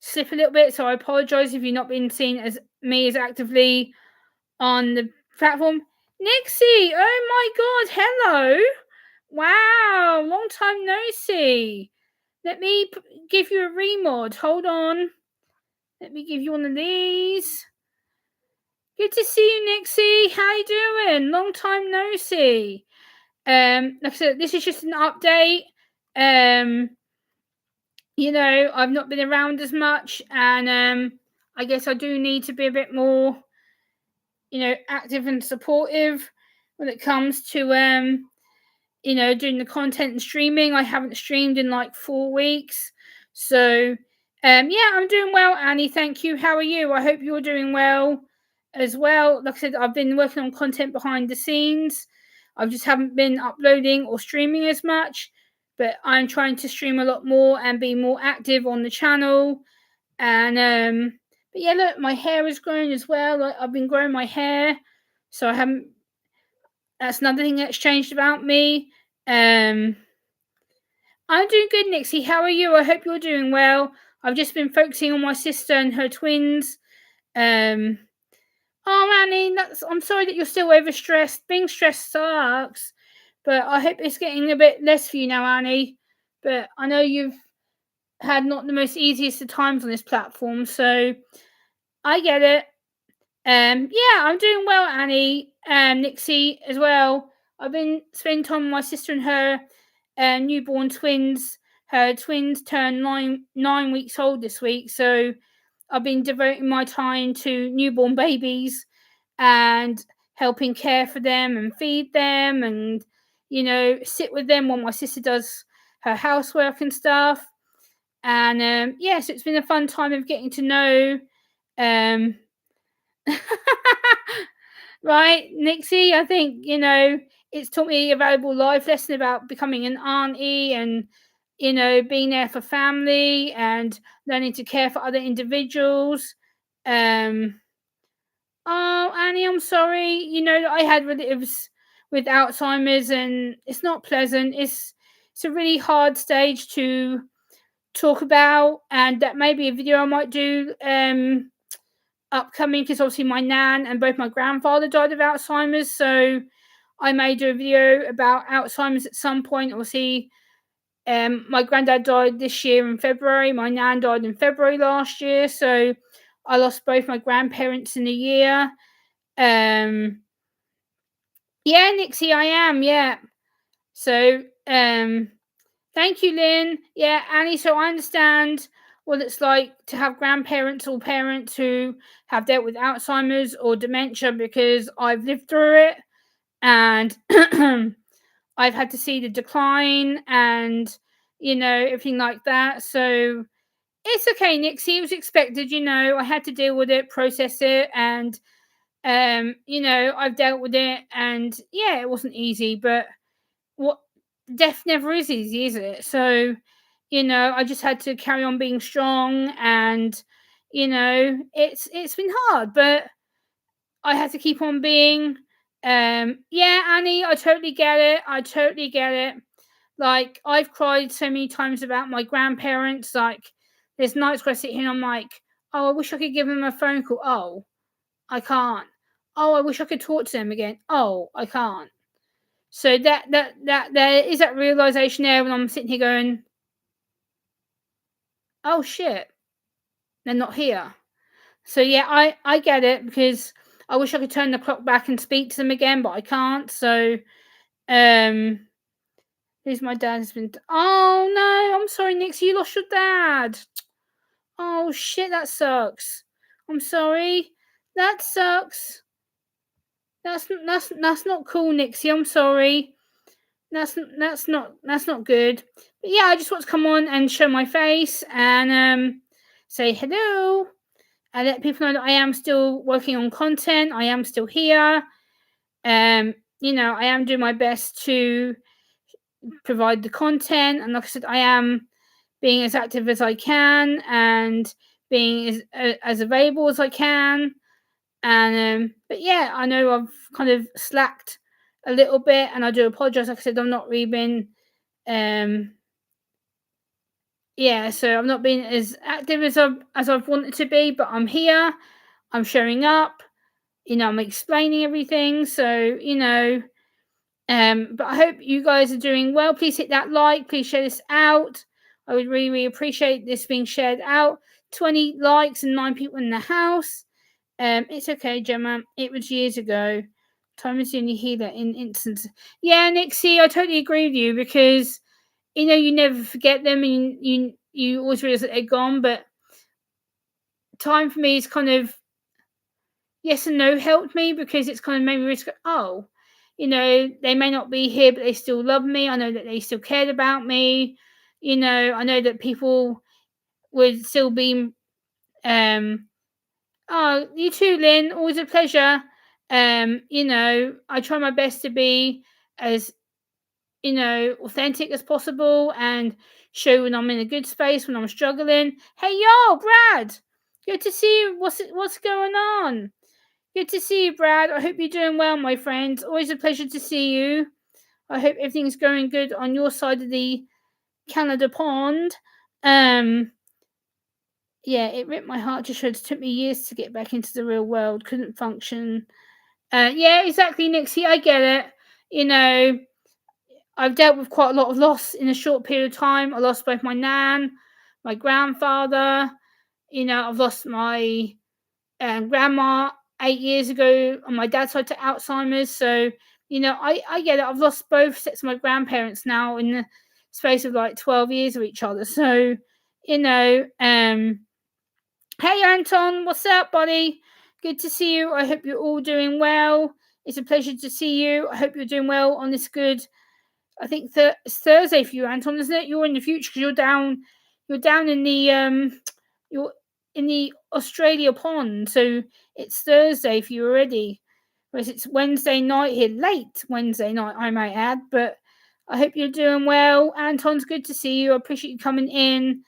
slip a little bit. So I apologize if you've not been seen as me as actively on the platform. Nixie, oh my god, hello. Wow, long time no see. Let me give you a remod. Hold on. Let me give you one of these. Good to see you, Nixie. How you doing? Long time no see. Like I said, this is just an update. I've not been around as much, and I guess I do need to be a bit more, active and supportive when it comes to doing the content and streaming. I haven't streamed in like 4 weeks. So yeah, I'm doing well, Annie. Thank you. How are you? I hope you're doing well as well. Like I said, I've been working on content behind the scenes. I just haven't been uploading or streaming as much, but I'm trying to stream a lot more and be more active on the channel. And but yeah, look, my hair is growing as well. I've been growing my hair, so I haven't. That's another thing that's changed about me. Um, I'm doing good, Nixie. How are you? I hope you're doing well. I've just been focusing on my sister and her twins. Um, oh, Annie, I'm sorry that you're still overstressed. Being stressed sucks, but I hope it's getting a bit less for you now, Annie. But I know you've had not the most easiest of times on this platform, so I get it. Yeah, I'm doing well, Annie. Nixie as well. I've been spending time with my sister and her newborn twins. Her twins turned nine weeks old this week, so I've been devoting my time to newborn babies and helping care for them and feed them and sit with them while my sister does her housework and stuff. And yeah, so it's been a fun time of getting to know um right, Nixie, I think, it's taught me a valuable life lesson about becoming an auntie and, being there for family and learning to care for other individuals. Um, oh, Annie, I'm sorry. I had relatives with Alzheimer's and it's not pleasant. It's a really hard stage to talk about, and that may be a video I might do upcoming, because obviously my nan and both my grandfather died of Alzheimer's, so I may do a video about Alzheimer's at some point. Obviously, my granddad died this year in February. My nan died in February last year, so I lost both my grandparents in a year. Yeah, Nixie, I am. Yeah. So, thank you, Lynn. Yeah, Annie. So I understand what it's like to have grandparents or parents who have dealt with Alzheimer's or dementia, because I've lived through it and I've had to see the decline and everything like that. So it's okay, Nixie. It was expected. I had to deal with it, process it, and I've dealt with it, and yeah, it wasn't easy, but what death never is easy, is it? So, I just had to carry on being strong, and it's been hard, but I had to keep on being. Yeah, Annie, I totally get it. I totally get it. Like, I've cried so many times about my grandparents. Like, there's nights where I sit here and I'm like, oh, I wish I could give them a phone call. Oh, I can't. Oh, I wish I could talk to them again. Oh, I can't. So that there is that realization there when I'm sitting here going, oh shit, they're not here. So yeah, I get it, because I wish I could turn the clock back and speak to them again, but I can't. So um, who's my dad's been? Oh no, I'm sorry, Nix, you lost your dad. Oh shit, that sucks. I'm sorry. That sucks. That's not cool, Nixie. I'm sorry. That's not good. But yeah, I just want to come on and show my face and say hello and let people know that I am still working on content. I am still here. I am doing my best to provide the content, and like I said, I am being as active as I can and being as available as I can. And but yeah, I know I've kind of slacked a little bit, and I do apologize. Like I said, I've not really been yeah, so I've not been as active as I've wanted to be, but I'm here. I'm showing up. I'm explaining everything. So but I hope you guys are doing well. Please hit that like. Please share this out. I would really, really appreciate this being shared out. 20 likes and 9 people in the house. It's okay, Gemma. It was years ago. Time is the only healer in instance. Yeah, Nixie, I totally agree with you because you never forget them and you always realize that they're gone. But time for me is kind of yes and no helped me because it's kind of made me risk. Oh, they may not be here, but they still love me. I know that they still cared about me. I know that people would still be. Oh, you too, Lynn. Always a pleasure. I try my best to be as authentic as possible and show when I'm in a good space, when I'm struggling. Hey, yo, Brad. Good to see you. What's going on? Good to see you, Brad. I hope you're doing well, my friend. Always a pleasure to see you. I hope everything's going good on your side of the Canada pond. Yeah, it ripped my heart to shreds. It took me years to get back into the real world. Couldn't function. Yeah, exactly, Nixie. I get it. I've dealt with quite a lot of loss in a short period of time. I lost both my nan, my grandfather. I've lost my grandma 8 years ago on my dad's side to Alzheimer's. So, I get it. I've lost both sets of my grandparents now in the space of like 12 years of each other. So, hey Anton, what's up, buddy? Good to see you. I hope you're all doing well. It's a pleasure to see you. I hope you're doing well on this good. I think it's Thursday for you, Anton, isn't it? You're in the future because you're down. You're down in the You're in the Australia pond, so it's Thursday for you already. Whereas it's Wednesday night here, late Wednesday night, I might add. But I hope you're doing well. Anton's good to see you. I appreciate you coming in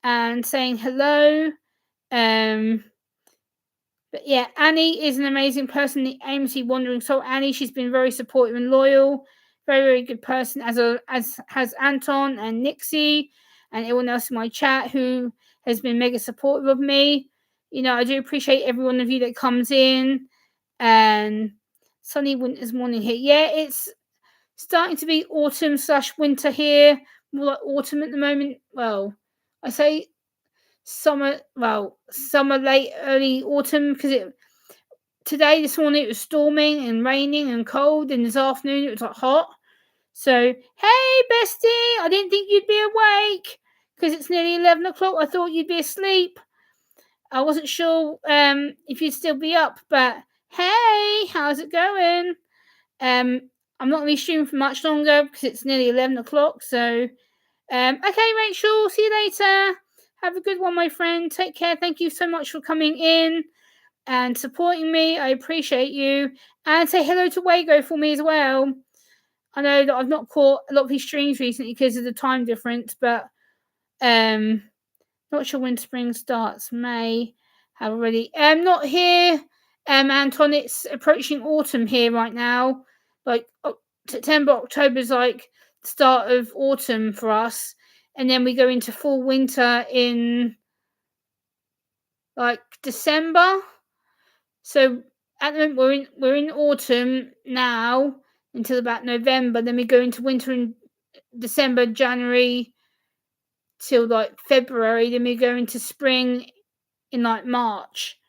and saying hello. But yeah, Annie is an amazing person. The AMC Wandering Soul. Annie, she's been very supportive and loyal. Very, very good person, as has Anton and Nixie and everyone else in my chat who has been mega supportive of me. I do appreciate every one of you that comes in. And sunny winter's morning here. Yeah, it's starting to be autumn/winter here. More like autumn at the moment. Well, I say summer. Well, summer, late, early autumn because today, this morning, it was storming and raining and cold, and this afternoon it was like hot. So, hey, bestie, I didn't think you'd be awake because it's nearly 11 o'clock. I thought you'd be asleep. I wasn't sure if you'd still be up, but hey, how's it going? I'm not going to be streaming for much longer because it's nearly 11 o'clock. So, okay, Rachel, see you later. Have a good one, my friend. Take care. Thank you so much for coming in and supporting me. I appreciate you. And say hello to Wago for me as well. I know that I've not caught a lot of his streams recently because of the time difference, but not sure when spring starts. May have already. Not here. Anton, it's approaching autumn here right now. Like September, October is like the start of autumn for us, and then we go into full winter in like December. So at the moment we're in autumn now until about November. Then we go into winter in December, January till like February. Then we go into spring in like March.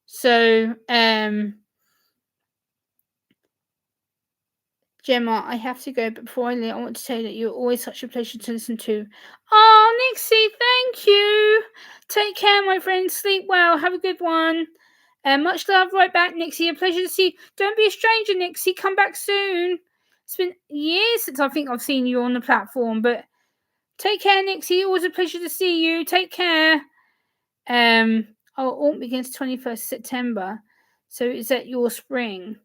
So Gemma, I have to go, but before I leave, I want to say that you're always such a pleasure to listen to. Oh, Nixie, thank you. Take care, my friend. Sleep well. Have a good one. Much love right back, Nixie. A pleasure to see you. Don't be a stranger, Nixie. Come back soon. It's been years since I think I've seen you on the platform, but take care, Nixie. Always a pleasure to see you. Take care. Autumn begins 21st September. So is that your spring?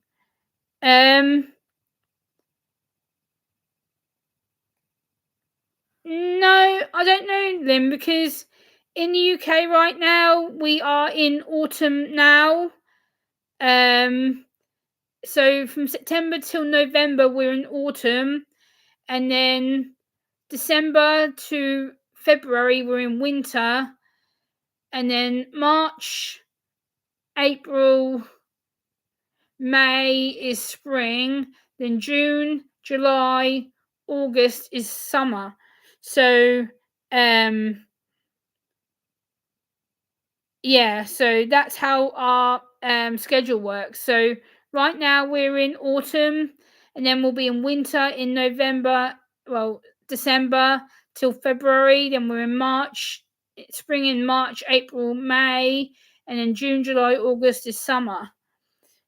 No, I don't know, Lynn, because in the UK right now we are in autumn now. So from September till November we're in autumn, and then December to February we're in winter, and then March, April, May is spring, then June, July, August is summer. So yeah, so that's how our schedule works. So right now we're in autumn, and then we'll be in winter in November, well, December till February, then we're in March, spring in March, April, May, and then June, July, August is summer.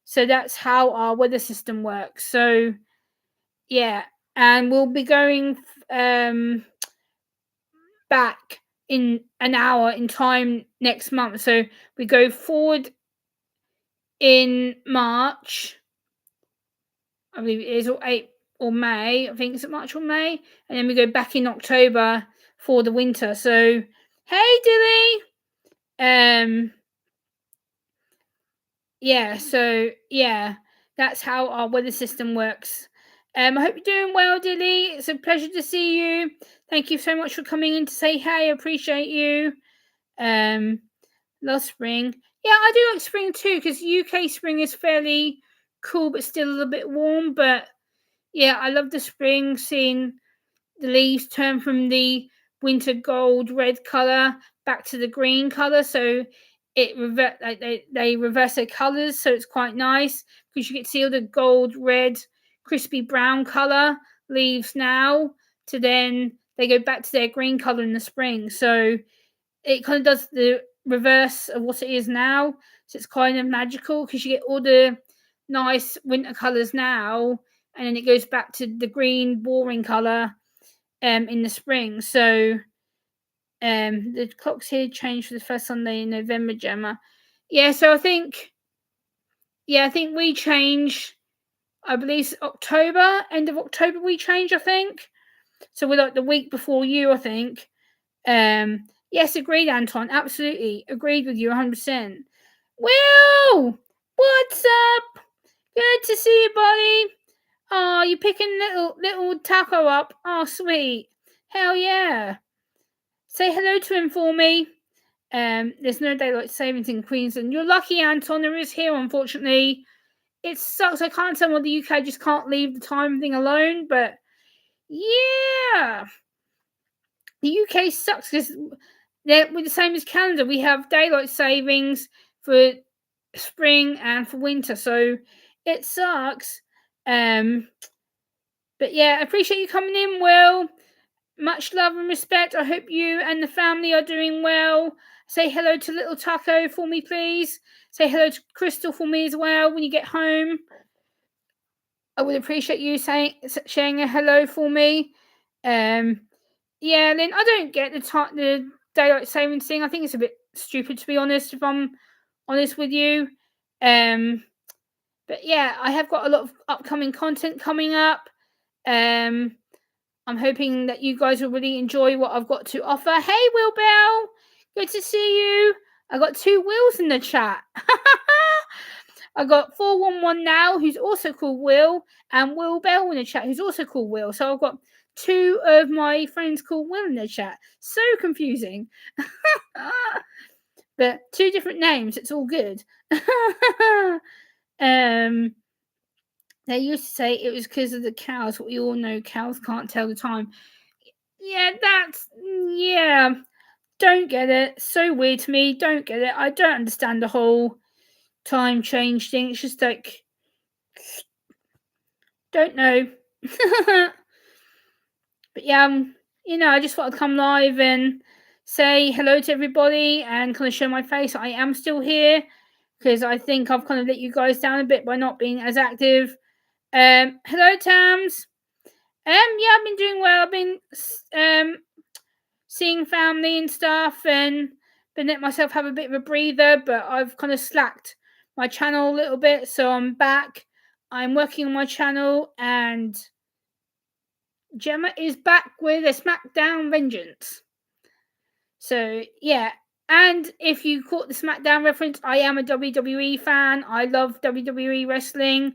So that's how our weather system works. So yeah, and we'll be going back in an hour in time next month. So we go forward in March, I believe it is, or April or May. I think it's March or May, and then we go back in October for the winter. So hey, Dilly. Yeah. So yeah, that's how our weather system works. I hope you're doing well, Dilly. It's a pleasure to see you. Thank you so much for coming in to say hey. I appreciate you. Love spring. Yeah, I do like spring too, because UK spring is fairly cool but still a little bit warm. But yeah, I love the spring, seeing the leaves turn from the winter gold red color back to the green color. So they reverse their colors, so it's quite nice because you get to see all the gold, red, crispy brown color leaves now, to then they go back to their green color in the spring. So it kind of does the reverse of what it is now. So it's kind of magical because you get all the nice winter colors now, and then it goes back to the green, boring color in the spring. So the clocks here change for the first Sunday in November, Gemma. Yeah, so I think we change. I believe October, end of October we change, I think. So we're like the week before you, I think. Yes, agreed, Anton. Absolutely. Agreed with you 100%. Will! What's up? Good to see you, buddy. Oh, you're picking little taco up. Oh, sweet. Hell yeah. Say hello to him for me. There's no daylight savings in Queensland. You're lucky, Anton. There is here, unfortunately. It sucks. I can't tell why the UK just can't leave the time thing alone, but yeah. The UK sucks because we're the same as Canada. We have daylight savings for spring and for winter, so it sucks. But yeah, I appreciate you coming in, Will. Much love and respect. I hope you and the family are doing well. Say hello to little Taco for me, please. Say hello to Crystal for me as well when you get home. I would appreciate you sharing a hello for me. Yeah, Lynn, I don't get the daylight savings thing. I think it's a bit stupid, to be honest, if I'm honest with you. But yeah, I have got a lot of upcoming content coming up. I'm hoping that you guys will really enjoy what I've got to offer. Hey, Will Bell, good to see you. I got 2 Wills in the chat. I got 411 now, who's also called Will, and Will Bell in the chat, who's also called Will. So I've got 2 of my friends called Will in the chat. So confusing. But 2 different names, it's all good. They used to say it was because of the cows, but we all know cows can't tell the time. Yeah. Don't get it. So weird to me. Don't get it. I don't understand the whole time change thing. It's just like, don't know. But yeah, I just thought I'd come live and say hello to everybody and kind of show my face. I am still here because I think I've kind of let you guys down a bit by not being as active. Hello, Tams. Yeah, I've been doing well. I've been seeing family and stuff, and been let myself have a bit of a breather. But I've kind of slacked my channel a little bit, so I'm back. I'm working on my channel, and Gemma is back with a SmackDown vengeance. So yeah. And if you caught the SmackDown reference, I am a WWE fan. I love WWE wrestling.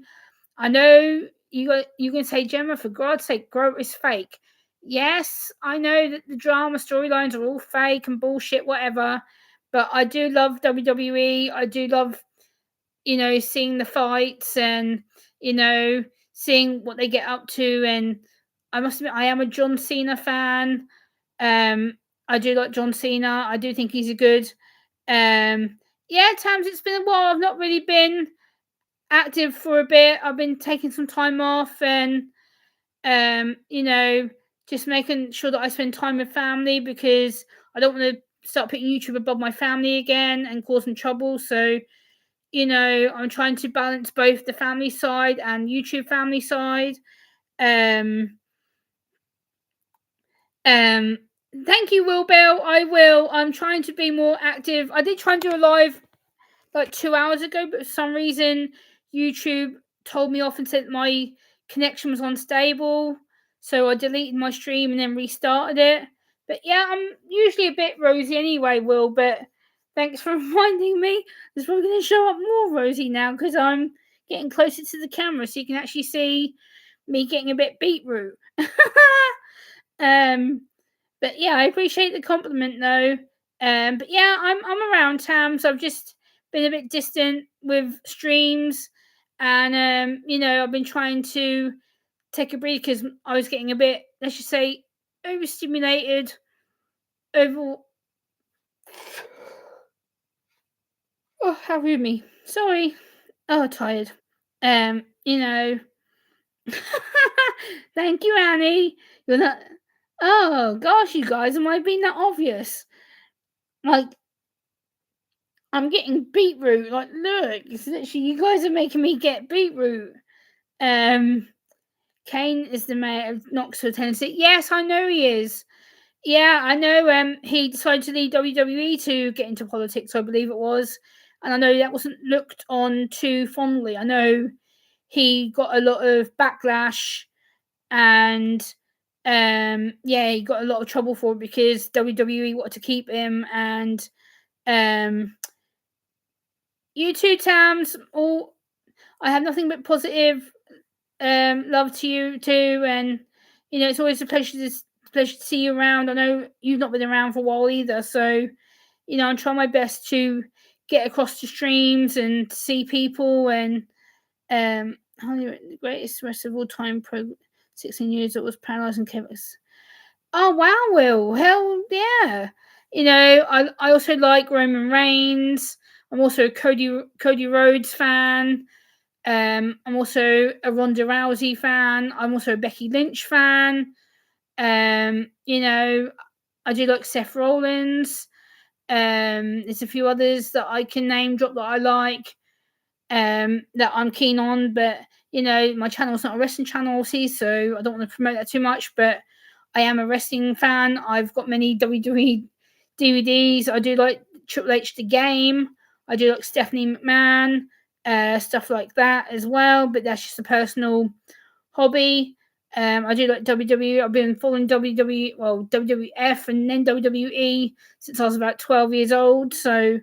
I know you can say, Gemma, for God's sake, grow is fake. Yes, I know that the drama storylines are all fake and bullshit, whatever. But I do love WWE. I do love, seeing the fights and, you know, seeing what they get up to. And I must admit, I am a John Cena fan. I do like John Cena. I do think he's a good. Yeah, times it's been a while. I've not really been active for a bit. I've been taking some time off and you know, just making sure that I spend time with family because I don't want to start putting YouTube above my family again and causing trouble. So, I'm trying to balance both the family side and YouTube family side. Um, um, Thank you, Will Bell. I will. I'm trying to be more active. I did try and do a live like 2 hours ago, but for some reason YouTube told me off and said my connection was unstable. So I deleted my stream and then restarted it. But yeah, I'm usually a bit rosy anyway, Will. But thanks for reminding me. There's probably going to show up more rosy now because I'm getting closer to the camera so you can actually see me getting a bit beetroot. um, but yeah, I appreciate the compliment though. But yeah, I'm around Tam, so I've just been a bit distant with streams, and I've been trying to take a break because I was getting a bit, let's just say, overstimulated, over. Oh, how rude me. Sorry. Oh, tired. Um, you know. Thank you, Annie. You're not. Oh gosh, you guys, am I being that obvious? Like, I'm getting beetroot. Like, look, it's literally you guys are making me get beetroot. Kane is the mayor of Knoxville, Tennessee. Yes, I know he is. Yeah, I know. He decided to leave WWE to get into politics, I believe it was, and I know that wasn't looked on too fondly. I know he got a lot of backlash, and yeah, he got a lot of trouble for it because WWE wanted to keep him, and you too, Tams. All I have nothing but positive love to you too, and it's always a pleasure to see you around. I know you've not been around for a while either, so I'm trying my best to get across the streams and see people and the greatest rest of all time 16 years it was paralyzed and Kevin. Oh wow, Will. Hell yeah. I also like Roman Reigns. I'm also a Cody Rhodes fan. I'm also a Ronda Rousey fan. I'm also a Becky Lynch fan. I do like Seth Rollins. There's a few others that I can name drop that I like, that I'm keen on, but my channel's not a wrestling channel, see, so I don't want to promote that too much, but I am a wrestling fan. I've got many WWE DVDs. I do like Triple H the Game. I do like Stephanie McMahon, stuff like that as well, but that's just a personal hobby. I do like WWE. I've been following WWF and then WWE since I was about 12 years old. So,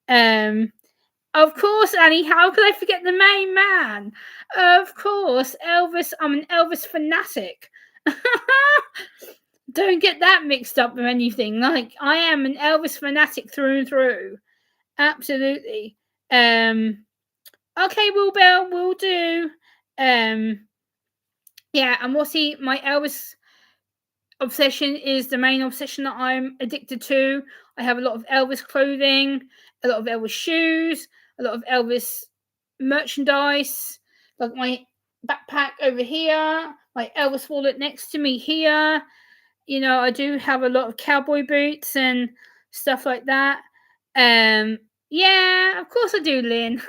of course, Annie, how could I forget the main man? Of course, Elvis. I'm an Elvis fanatic. Don't get that mixed up with anything. Like, I am an Elvis fanatic through and through. Absolutely. Okay, Will Bell, will do. Yeah, and we'll see. My Elvis obsession is the main obsession that I'm addicted to. I have a lot of Elvis clothing, a lot of Elvis shoes, a lot of Elvis merchandise, like my backpack over here, my Elvis wallet next to me here. I do have a lot of cowboy boots and stuff like that. Yeah, of course I do, Lynn.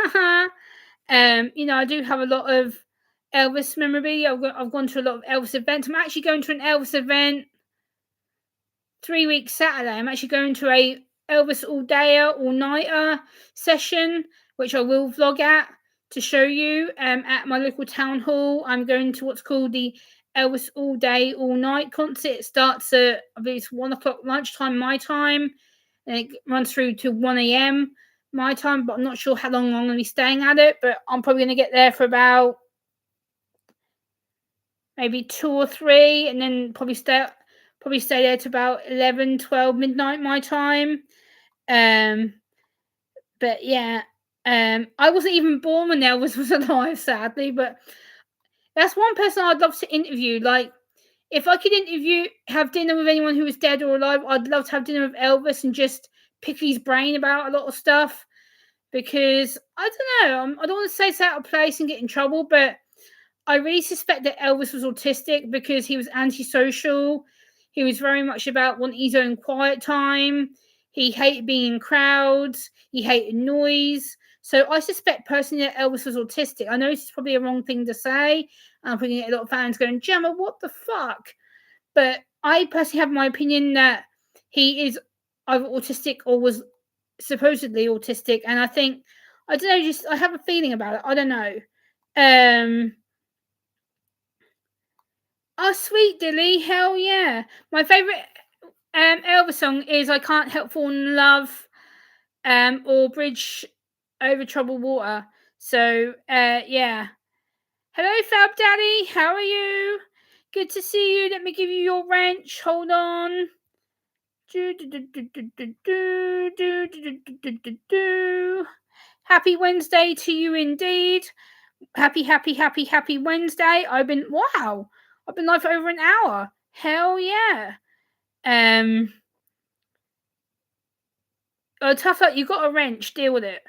I do have a lot of Elvis memorabilia. I've gone to a lot of Elvis events. I'm actually going to an Elvis event 3 weeks Saturday. I'm actually going to a Elvis all dayer, all nighter session, which I will vlog at to show you at my local town hall. I'm going to what's called the Elvis all day, all night concert. It starts at, I believe it's 1 o'clock lunchtime, my time, and it runs through to 1 a.m. my time, but I'm not sure how long I'm going to be staying at it, but I'm probably going to get there for about maybe 2 or 3, and then probably stay there to about 11, 12 midnight my time. But yeah, I wasn't even born when Elvis was alive, sadly. But that's one person I'd love to interview. Like, if I could have dinner with anyone who was dead or alive, I'd love to have dinner with Elvis and just pick his brain about a lot of stuff. Because I don't know, I don't want to say it's out of place and get in trouble, but I really suspect that Elvis was autistic because he was antisocial. He was very much about wanting his own quiet time. He hated being in crowds. He hated noise. So I suspect personally that Elvis was autistic. I know this is probably a wrong thing to say. I'm probably get a lot of fans going, Gemma, what the fuck? But I personally have my opinion that he is either autistic or was supposedly autistic. And I think, I don't know, just I have a feeling about it. I don't know. Oh, Sweet Dilly, hell yeah. My favourite Elvis song is I Can't Help Falling in Love or Bridge Over Troubled Water. So, yeah. Hello, Fab Daddy, how are you? Good to see you. Let me give you your wrench. Hold on. Happy Wednesday to you indeed. Happy Wednesday. I've been live for over an hour. Hell yeah. Oh, tough luck. You got a wrench. Deal with it.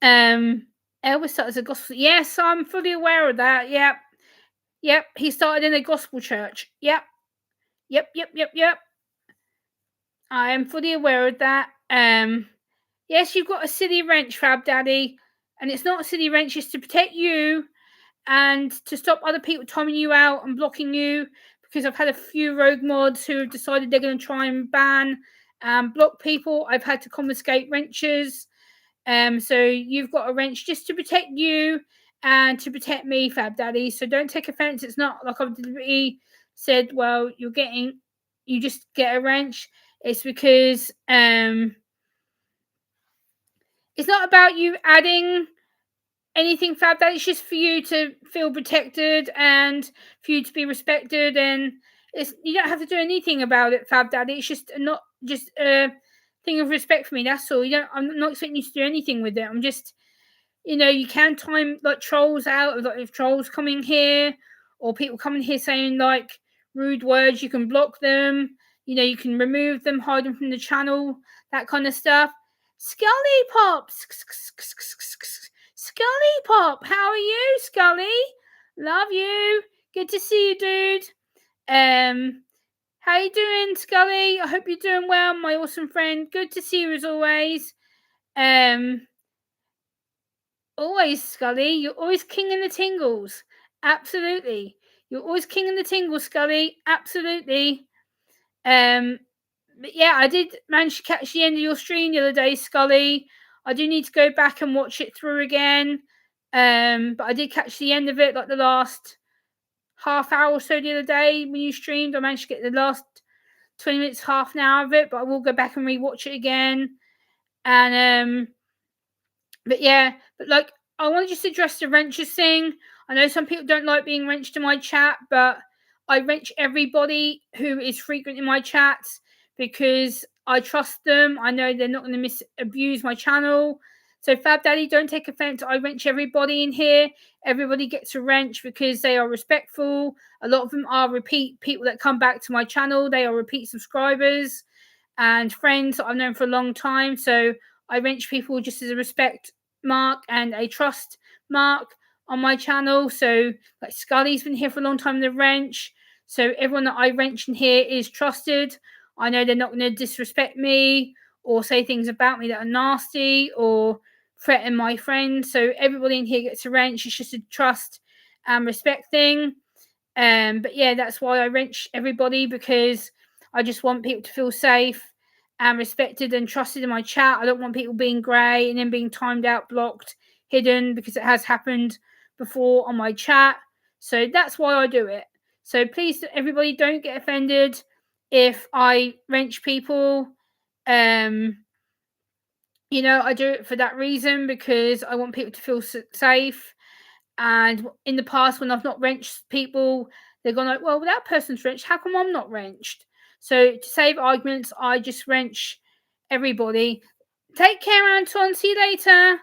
Elvis started as a gospel. Yes, I'm fully aware of that. Yep. He started in a gospel church. Yep. I am fully aware of that. Yes, you've got a silly wrench, Fab Daddy, and it's not a silly wrench. It's to protect you and to stop other people timing you out and blocking you. Because I've had a few rogue mods who have decided they're going to try and ban and block people. I've had to confiscate wrenches. So you've got a wrench just to protect you and to protect me, Fab Daddy. So don't take offense. It's not like I've deliberately said, well, you just get a wrench. It's because it's not about you adding anything, Fab Daddy. It's just for you to feel protected and for you to be respected, and you don't have to do anything about it, Fab Daddy. It's just not just a thing of respect for me. That's all. I'm not expecting you to do anything with it. I'm just, you can time like trolls out. Like if trolls come in here or people come in here saying like rude words, you can block them. You can remove them, hide them from the channel, that kind of stuff. Scully Pop, Scully Pop, how are you, Scully? Love you. Good to see you, dude. How you doing, Scully? I hope you're doing well, my awesome friend. Good to see you as always. Always, Scully. You're always king in the tingles. Absolutely. You're always king in the tingles, Scully. Absolutely. But yeah, I did manage to catch the end of your stream the other day, Scully. I do need to go back and watch it through again. But I did catch the end of it, like the last half hour or so the other day when you streamed. I managed to get the last 20 minutes, half an hour of it, but I will go back and rewatch it again. And but yeah, like I want to just address the wrenches thing. I know some people don't like being wrenched in my chat, but I wrench everybody who is frequent in my chats because I trust them. I know they're not going to abuse my channel. So Fab Daddy, don't take offense. I wrench everybody in here. Everybody gets a wrench because they are respectful. A lot of them are repeat people that come back to my channel. They are repeat subscribers and friends that I've known for a long time. So I wrench people just as a respect mark and a trust mark on my channel. So like Scully's been here for a long time in the wrench. So everyone that I wrench in here is trusted. I know they're not going to disrespect me or say things about me that are nasty or threaten my friends. So everybody in here gets a wrench. It's just a trust and respect thing. But yeah, that's why I wrench everybody, because I just want people to feel safe and respected and trusted in my chat. I don't want people being grey and then being timed out, blocked, hidden, because it has happened before on my chat. So that's why I do it. So please, everybody, don't get offended if I wrench people. I do it for that reason, because I want people to feel safe And in the past, when I've not wrenched people, they're gone like, well, that person's wrenched. How come I'm not wrenched? So to save arguments, I just wrench everybody. Take care, Anton. See you later.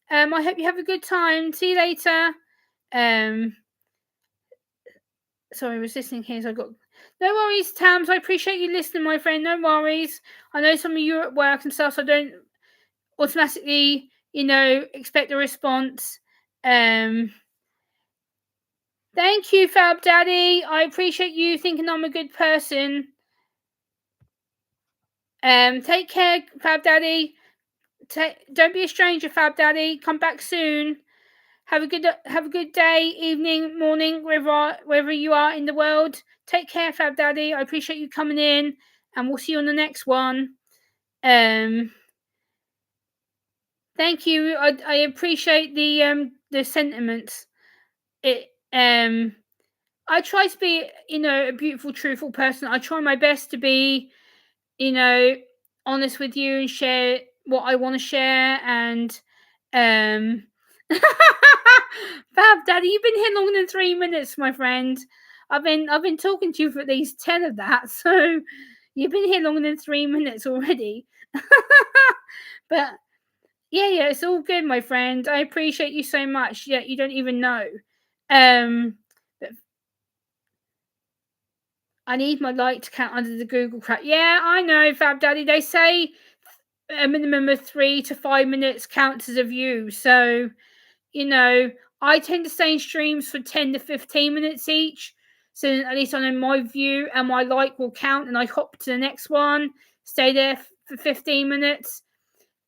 I hope you have a good time. See you later. Sorry, I was listening here, so I got. No worries, Tams. I appreciate you listening, my friend. No worries. I know some of you are at work and stuff, so I don't automatically, expect a response. Thank you, Fab Daddy. I appreciate you thinking I'm a good person. Take care, Fab Daddy. Don't be a stranger, Fab Daddy. Come back soon. Have a good day, evening, morning, wherever you are in the world. Take care, Fab Daddy. I appreciate you coming in, and we'll see you on the next one. Thank you. I appreciate the sentiments. I try to be, a beautiful, truthful person. I try my best to be, honest with you and share what I want to share. And Fab Daddy, you've been here longer than 3 minutes, my friend. I've been talking to you for at least 10 of that, so you've been here longer than 3 minutes already. But yeah, it's all good, my friend. I appreciate you so much. Yeah, you don't even know. But I need my like to count under the Google crack. Yeah, I know, Fab Daddy. They say a minimum of 3 to 5 minutes counts as a view. So, I tend to stay in streams for 10 to 15 minutes each. So at least I know my view and my like will count, and I hop to the next one, stay there for 15 minutes,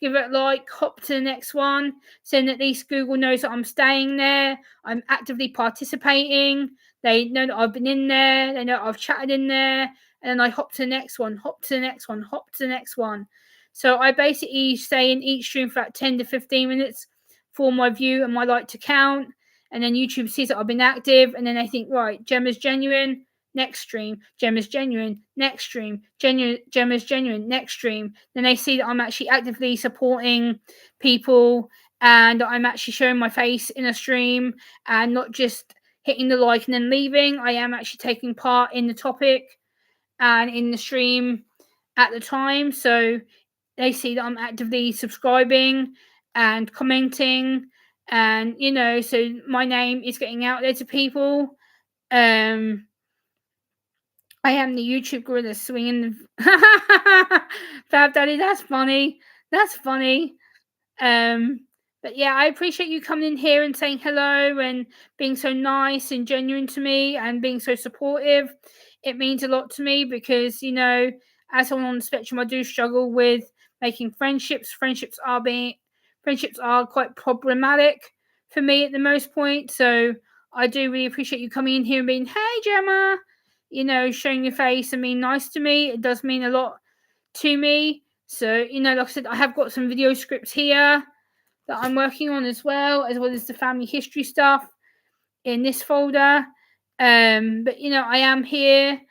give it a like, hop to the next one. So then at least Google knows that I'm staying there. I'm actively participating. They know that I've been in there. They know I've chatted in there. And then I hop to the next one, hop to the next one, hop to the next one. So I basically stay in each stream for about 10 to 15 minutes for my view and my like to count. And then YouTube sees that I've been active. And then they think, right, Gemma's genuine. Next stream, Gemma's genuine. Next stream, Gemma's genuine. Next stream. Then they see that I'm actually actively supporting people and I'm actually showing my face in a stream and not just hitting the like and then leaving. I am actually taking part in the topic and in the stream at the time. So they see that I'm actively subscribing and commenting. And, so my name is getting out there to people. I am the YouTube gorilla swinging. Fab Daddy, that's funny. That's funny. But yeah, I appreciate you coming in here and saying hello and being so nice and genuine to me and being so supportive. It means a lot to me because, as someone on the spectrum, I do struggle with making friendships. Friendships are quite problematic for me at the most point. So I do really appreciate you coming in here and being, hey Gemma, showing your face and being nice to me. It does mean a lot to me. So, like I said, I have got some video scripts here that I'm working on as well as the family history stuff in this folder. But I am here.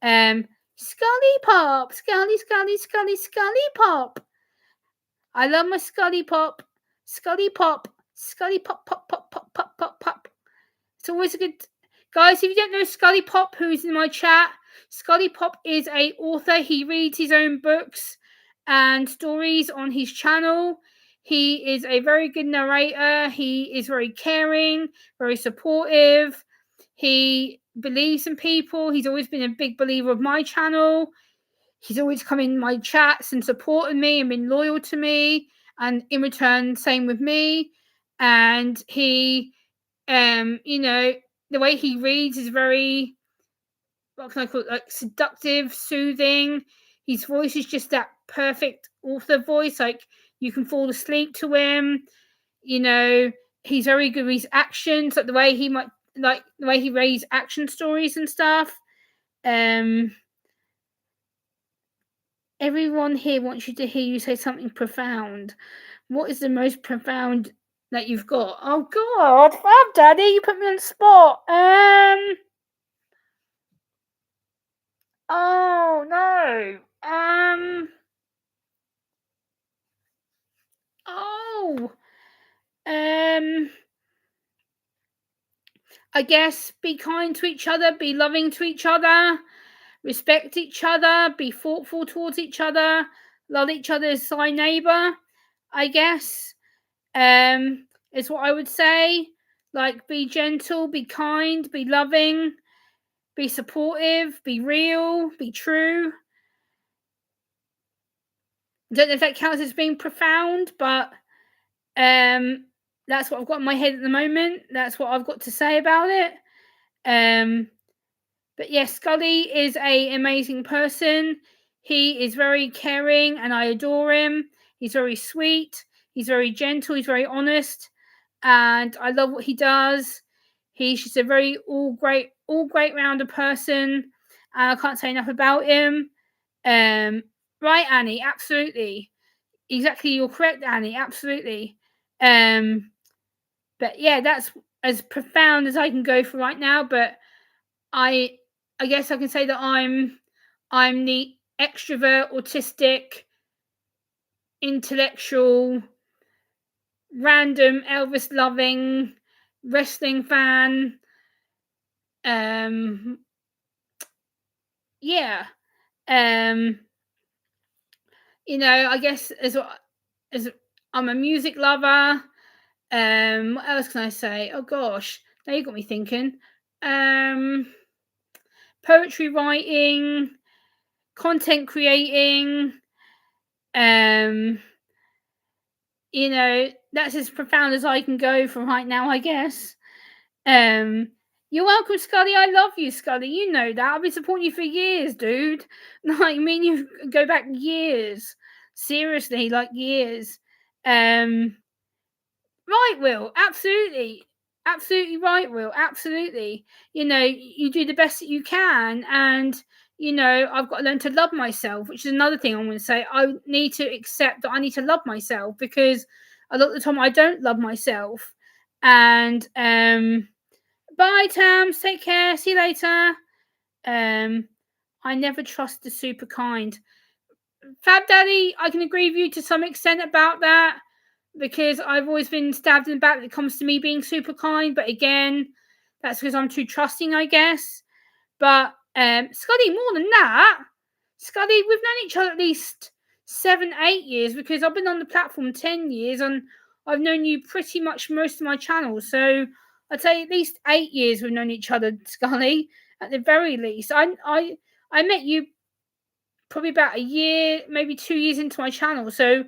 Scully Pop, Scully Pop. I love my Scully Pop, Scully Pop, Scully Pop, pop, pop, pop, pop, pop, pop. It's always a good. Guys, if you don't know Scully Pop, who's in my chat, Scully Pop is a author. He reads his own books and stories on his channel. He is a very good narrator. He is very caring, very supportive. He believes in people. He's always been a big believer of my channel. He's always come in my chats and supported me and been loyal to me. And in return, same with me. And he, the way he reads is very, what can I call it, like seductive, soothing. His voice is just that perfect author voice. Like you can fall asleep to him. He's very good with his actions, like the way he reads action stories and stuff. Everyone here wants you to hear you say something profound. What is the most profound that you've got? Oh God, Fab Daddy, you put me on the spot. Oh no. Oh. I guess be kind to each other, be loving to each other, respect each other, be thoughtful towards each other, love each other as thy neighbor, I guess. Is what I would say. Like, be gentle, be kind, be loving, be supportive, be real, be true. I don't know if that counts as being profound, but that's what I've got in my head at the moment. That's what I've got to say about it. But yes, Scully is a amazing person. He is very caring and I adore him. He's very sweet. He's very gentle. He's very honest. And I love what he does. He's just a very all great rounder person. And I can't say enough about him. Right, Annie, absolutely. Exactly, you're correct, Annie, absolutely. But yeah, that's as profound as I can go for right now. But I guess I can say that I'm the extrovert, autistic, intellectual, random Elvis loving wrestling fan. Yeah. I guess as I'm a music lover. What else can I say? Oh gosh, now you got me thinking. Poetry writing, content creating. That's as profound as I can go for right now, I guess. You're welcome, Scully. I love you, Scully. You know that. I've been supporting you for years, dude. Like, me and you go back years. Seriously, like years. Right, Will. Absolutely. Absolutely right, Will. Absolutely. You do the best that you can. And, I've got to learn to love myself, which is another thing I'm going to say. I need to accept that I need to love myself because a lot of the time I don't love myself. And, bye, Tams. Take care. See you later. I never trust the super kind. Fab Daddy, I can agree with you to some extent about that because I've always been stabbed in the back when it comes to me being super kind. But again, that's because I'm too trusting, I guess. But Scuddy, more than that, Scuddy, we've known each other at least 7, 8 years because I've been on the platform 10 years and I've known you pretty much most of my channels. So I'd say at least 8 years we've known each other, Scully, at the very least. I met you probably about a year, maybe 2 years into my channel. So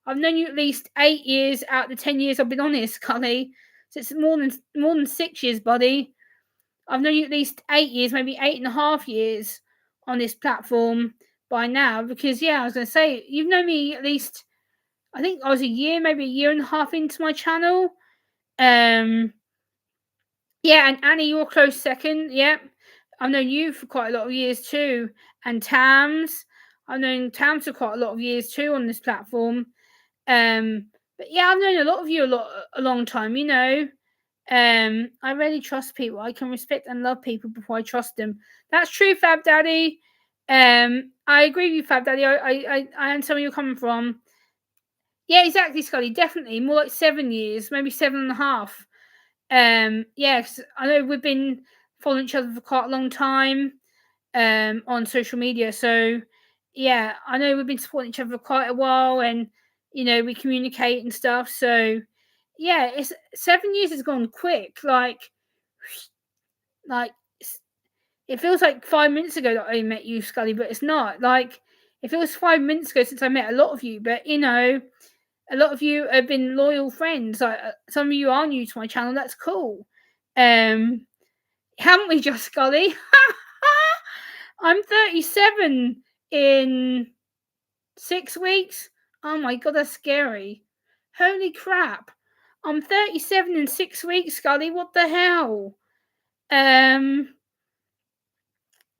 I've known you at least 8 years out of the 10 years I've been on here, Scully. So it's more than 6 years, buddy. I've known you at least 8 years, maybe 8.5 years on this platform by now. Because I was going to say, you've known me at least, I think I was a year, maybe a year and a half into my channel. And Annie, you're close second. Yep. I've known you for quite a lot of years too. And Tams, I've known Tams for quite a lot of years too on this platform. But I've known a lot of you a long time, I really trust people. I can respect and love people before I trust them. That's true, Fab Daddy. I agree with you, Fab Daddy. I understand where you're coming from. Yeah, exactly, Scully. Definitely more like 7 years, maybe 7.5. Cause I know we've been following each other for quite a long time on social media. So I know we've been supporting each other for quite a while, and we communicate and stuff. So it's 7 years has gone quick. Like it feels like 5 minutes ago that I met you, Scully, but it's not. Like it feels 5 minutes ago since I met a lot of you, but a lot of you have been loyal friends. Like some of you are new to my channel. That's cool. Haven't we, just Scully? I'm 37 in 6 weeks. Oh my god, that's scary. Holy crap. I'm 37 in 6 weeks, Scully. What the hell?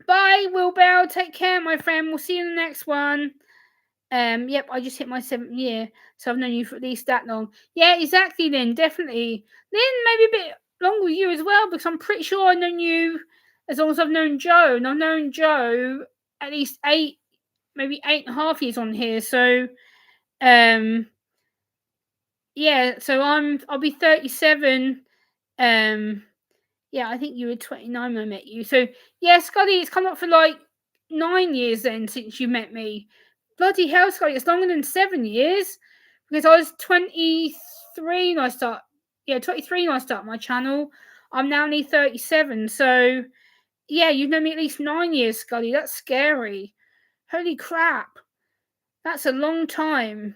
Bye, Will Bell. Take care, my friend. We'll see you in the next one. Yep, I just hit my 7th year, so I've known you for at least that long. Yeah, exactly, Lynn. Definitely. Lynn, maybe a bit longer with you as well, because I'm pretty sure I've known you as long as I've known Joe, and I've known Joe at least 8, maybe 8.5 years on here. So, so I'll be 37 Yeah, I think you were 29 when I met you. So yeah, Scully, it's come up for like 9 years then since you met me. Bloody hell, Scully, it's longer than 7 years because I was 23 when I start. Yeah, 23 when I start my channel. I'm now only 37. So yeah, you've known me at least 9 years, Scully. That's scary. Holy crap, that's a long time.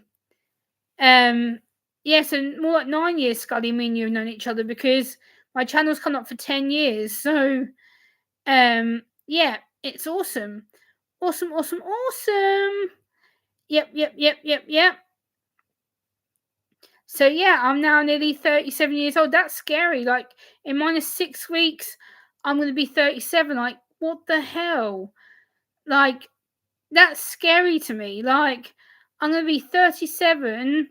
Yeah, so more like 9 years, Scully. Me and you have known each other because my channel's come up for 10 years. So yeah, it's awesome. Awesome, awesome, awesome. Yep. So yeah, I'm now nearly 37 years old. That's scary. Like in minus 6 weeks, I'm gonna be 37. Like, what the hell? Like, that's scary to me. Like, I'm gonna be 37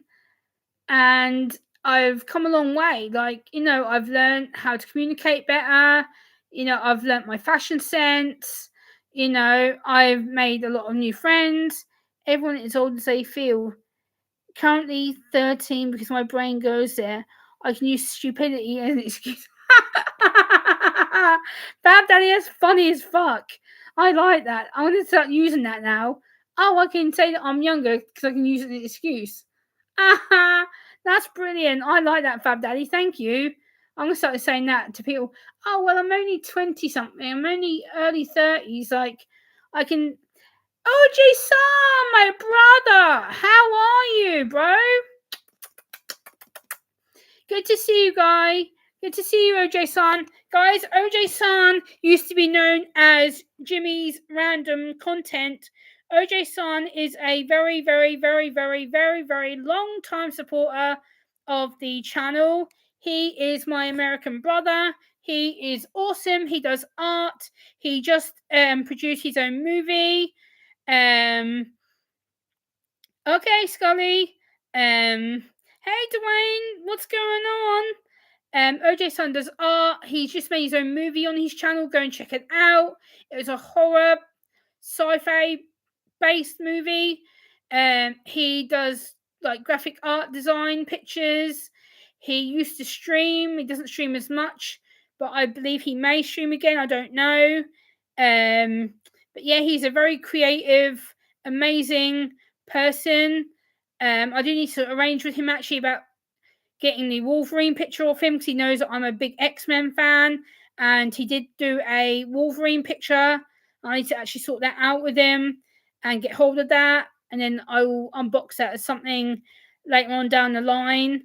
and I've come a long way. Like, I've learned how to communicate better. I've learned my fashion sense. I've made a lot of new friends. Everyone is old as they feel. Currently 13 because my brain goes there. I can use stupidity as an excuse. Bad Daddy, that's funny as fuck. I like that. I'm going to start using that now. Oh, I can say that I'm younger because I can use it as an excuse. That's brilliant. I like that, Fab Daddy. Thank you. I'm gonna start saying that to people. Oh well, I'm only 20 something. I'm only early 30s. Like, I can. Oh, Jason, my brother. How are you, bro? Good to see you, guy. Good to see you, OJ-san. Guys, OJ-san used to be known as Jimmy's Random Content. OJ-san is a very, very, very, very, very, very long time supporter of the channel. He is my American brother. He is awesome. He does art. He just produced his own movie. Okay, Scully. Hey, Dwayne, what's going on? OJ-san does art. He's just made his own movie on his channel. Go and check it out. It was a horror, sci-fi based movie. He does like graphic art design pictures. He used to stream. He doesn't stream as much, but I believe he may stream again. I don't know. But yeah, he's a very creative, amazing person. I do need to arrange with him actually about getting the Wolverine picture of him because he knows that I'm a big X-Men fan, and he did do a Wolverine picture. I need to actually sort that out with him and get hold of that, and then I will unbox that as something later on down the line.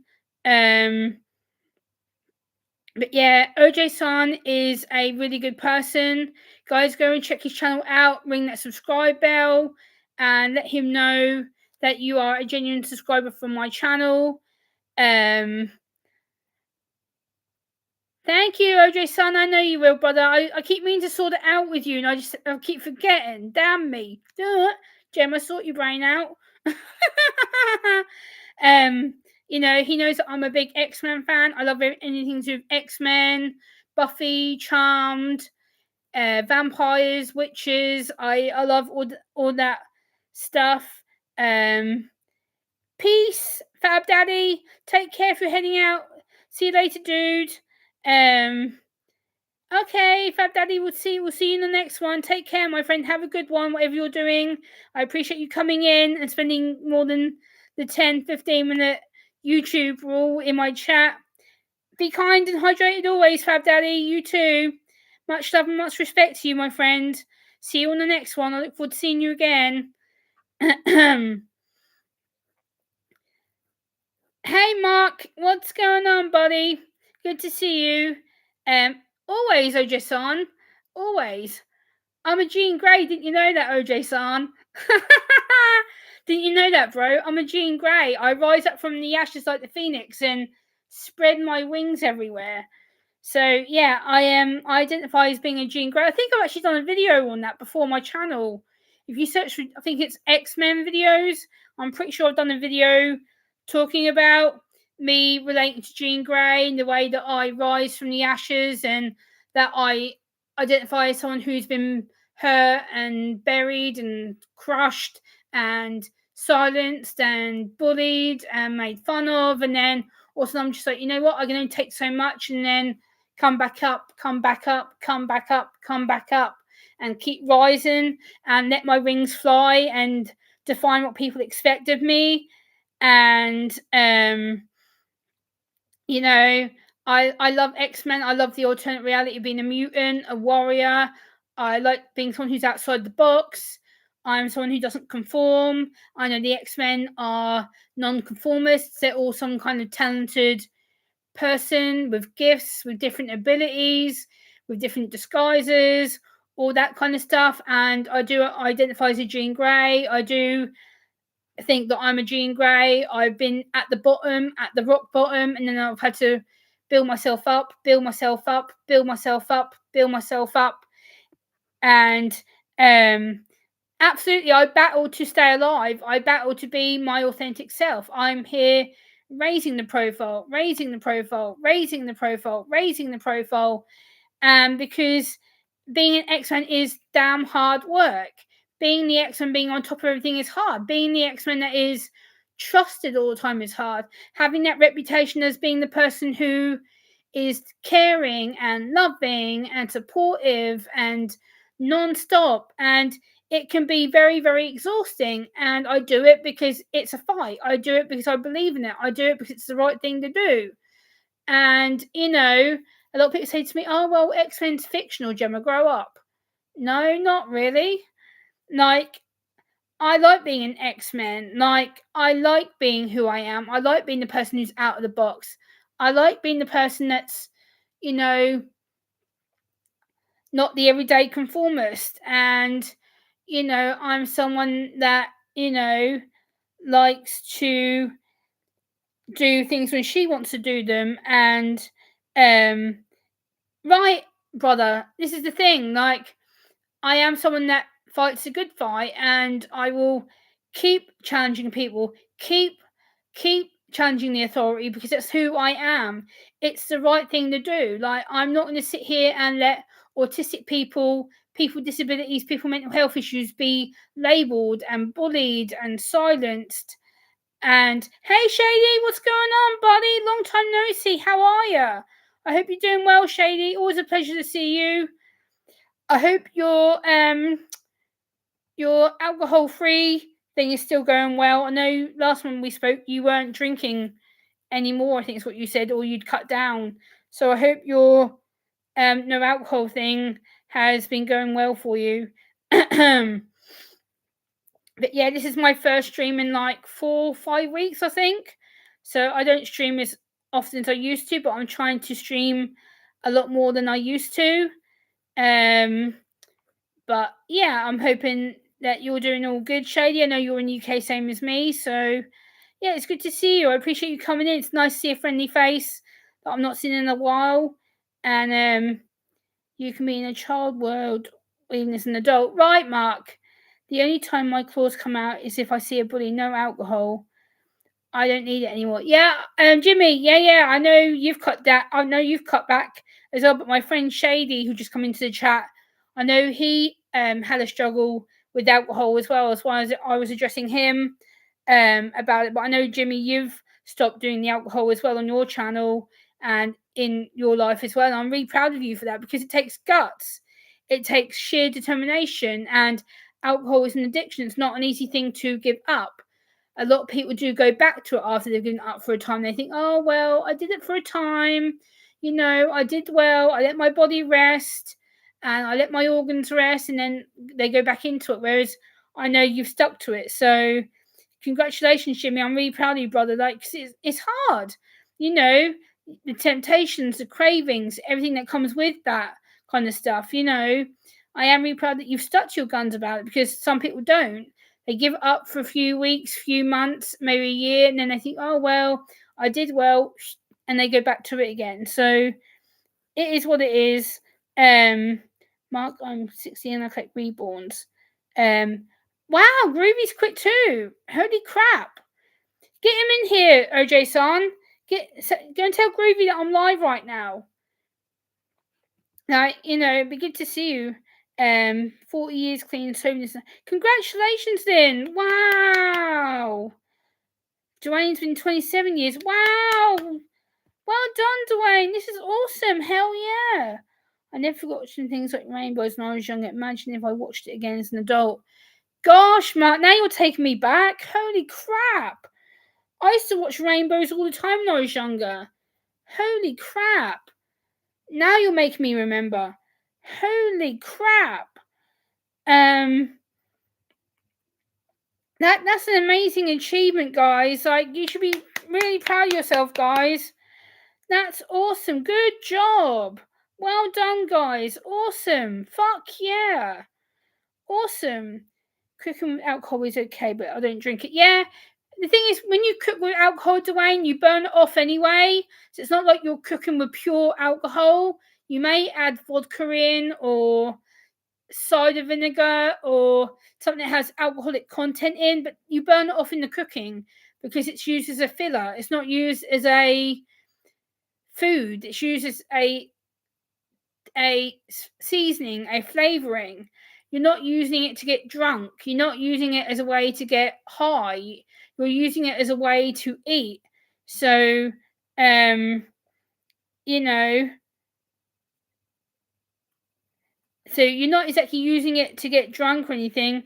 But yeah, OJ-san is a really good person. Guys, go and check his channel out. Ring that subscribe bell and let him know that you are a genuine subscriber from my channel. Thank you, OJ-san. I know you will, brother. I keep meaning to sort it out with you, and I keep forgetting. Damn me. Gemma, sort your brain out. He knows that I'm a big X-Men fan. I love anything to do with X-Men, Buffy, Charmed, vampires, witches. I love all that stuff. Peace, Fab Daddy. Take care if you're heading out. See you later, dude. Okay, Fab Daddy, we'll see you in the next one. Take care, my friend. Have a good one, whatever you're doing. I appreciate you coming in and spending more than the 10-15 minute YouTube rule in my chat. Be kind and hydrated always, Fab Daddy. You too. Much love and much respect to you, my friend. See you on the next one. I look forward to seeing you again. Hey, Mark. What's going on, buddy? Good to see you. Always, OJ-san. Always. I'm a Jean Grey. Didn't you know that, OJ-san? Didn't you know that, bro? I'm a Jean Grey. I rise up from the ashes like the phoenix and spread my wings everywhere. So yeah, I identify as being a Jean Grey. I think I've actually done a video on that before my channel. If you search for, I think it's X-Men videos. I'm pretty sure I've done a video talking about me relating to Jean Grey and the way that I rise from the ashes and that I identify as someone who's been hurt and buried and crushed and silenced and bullied and made fun of. And then also I'm just like, you know what, I can only take so much and then come back up, come back up, come back up, come back up, and keep rising and let my wings fly and define what people expect of me. And you know, I love X-Men. I love the alternate reality of being a mutant, a warrior. I like being someone who's outside the box. I'm someone who doesn't conform. I know the X-Men are non-conformists. They're all some kind of talented person with gifts, with different abilities, with different disguises, all that kind of stuff. And I do identify as a Jean Grey. I do think that I'm a Jean Grey. I've been at the bottom, at the rock bottom, and then I've had to build myself up, build myself up, build myself up, build myself up. And absolutely, I battled to stay alive. I battled to be my authentic self. I'm here raising the profile, raising the profile, raising the profile, raising the profile. Because being an X-Men is damn hard work. Being the X-Men, being on top of everything is hard. Being the X-Men that is trusted all the time is hard. Having that reputation as being the person who is caring and loving and supportive and non-stop, and it can be very, very exhausting. And I do it because it's a fight. I do it because I believe in it. I do it because it's the right thing to do. And a lot of people say to me, "Oh well, X-Men's fictional, Gemma, grow up." No, not really. Like, I like being an X-Men. Like, I like being who I am. I like being the person who's out of the box. I like being the person that's, not the everyday conformist. And, I'm someone that, likes to do things when she wants to do them. And, right, brother, this is the thing. Like, I am someone that fights a good fight, and I will keep challenging people, keep challenging the authority, because that's who I am. It's the right thing to do. Like, I'm not going to sit here and let autistic people, people with disabilities, people with mental health issues be labelled and bullied and silenced. And hey, Shady, what's going on, buddy? Long time no see. How are you? I hope you're doing well, Shady. Always a pleasure to see you. I hope your alcohol-free thing is still going well. I know last time we spoke, you weren't drinking anymore, I think is what you said, or you'd cut down. So I hope your no alcohol thing has been going well for you. But yeah, this is my first stream in like 4 or 5 weeks, I think. So I don't stream as often as I used to, but I'm trying to stream a lot more than I used to. But yeah, I'm hoping that you're doing all good, Shady. I know you're in UK, same as me. So yeah, it's good to see you. I appreciate you coming in. It's nice to see a friendly face that I'm not seeing in a while. And you can be in a child world even as an adult. Right, Mark? The only time my claws come out is if I see a bully. No alcohol. I don't need it anymore. Yeah, Jimmy. Yeah. I know you've cut that. I know you've cut back as well. But my friend Shady, who just come into the chat, I know he had a struggle with alcohol as well. As why I was addressing him about it. But I know, Jimmy, you've stopped doing the alcohol as well on your channel and in your life as well. And I'm really proud of you for that, because it takes guts. It takes sheer determination. And alcohol is an addiction. It's not an easy thing to give up. A lot of people do go back to it after they've given up for a time. They think, oh, well, I did it for a time. I did well. I let my body rest and I let my organs rest, and then they go back into it. Whereas I know you've stuck to it. So congratulations, Jimmy. I'm really proud of you, brother. Like, it's hard. The temptations, the cravings, everything that comes with that kind of stuff. I am really proud that you've stuck to your guns about it, because some people don't. They give up for a few weeks, few months, maybe a year, and then they think, oh, well, I did well, and they go back to it again. So it is what it is. Mark, I'm 16 and I collect reborns. Wow, Groovy's quick too. Holy crap. Get him in here, OJ-san. Go and tell Groovy that I'm live right now. Like, it'd be good to see you. 40 years clean soberness. Congratulations, then. Wow. Dwayne's been 27 years. Wow. Well done, Dwayne. This is awesome. Hell yeah. I never forgot watching things like Rainbows when I was younger. Imagine if I watched it again as an adult. Gosh, Mark, now you're taking me back. Holy crap. I used to watch Rainbows all the time when I was younger. Holy crap. Now you're making me remember. Holy crap. That's an amazing achievement, guys. Like, you should be really proud of yourself, guys. That's awesome. Good job. Well done, guys. Awesome. Fuck yeah. Awesome. Cooking with alcohol is okay, but I don't drink it. Yeah. The thing is, when you cook with alcohol, Dwayne, you burn it off anyway. So it's not like you're cooking with pure alcohol. You may add vodka in or cider vinegar or something that has alcoholic content in, but you burn it off in the cooking because it's used as a filler. It's not used as a food. It's used as a seasoning, a flavoring. You're not using it to get drunk. You're not using it as a way to get high. You're using it as a way to eat. So, you know, so you're not exactly using it to get drunk or anything.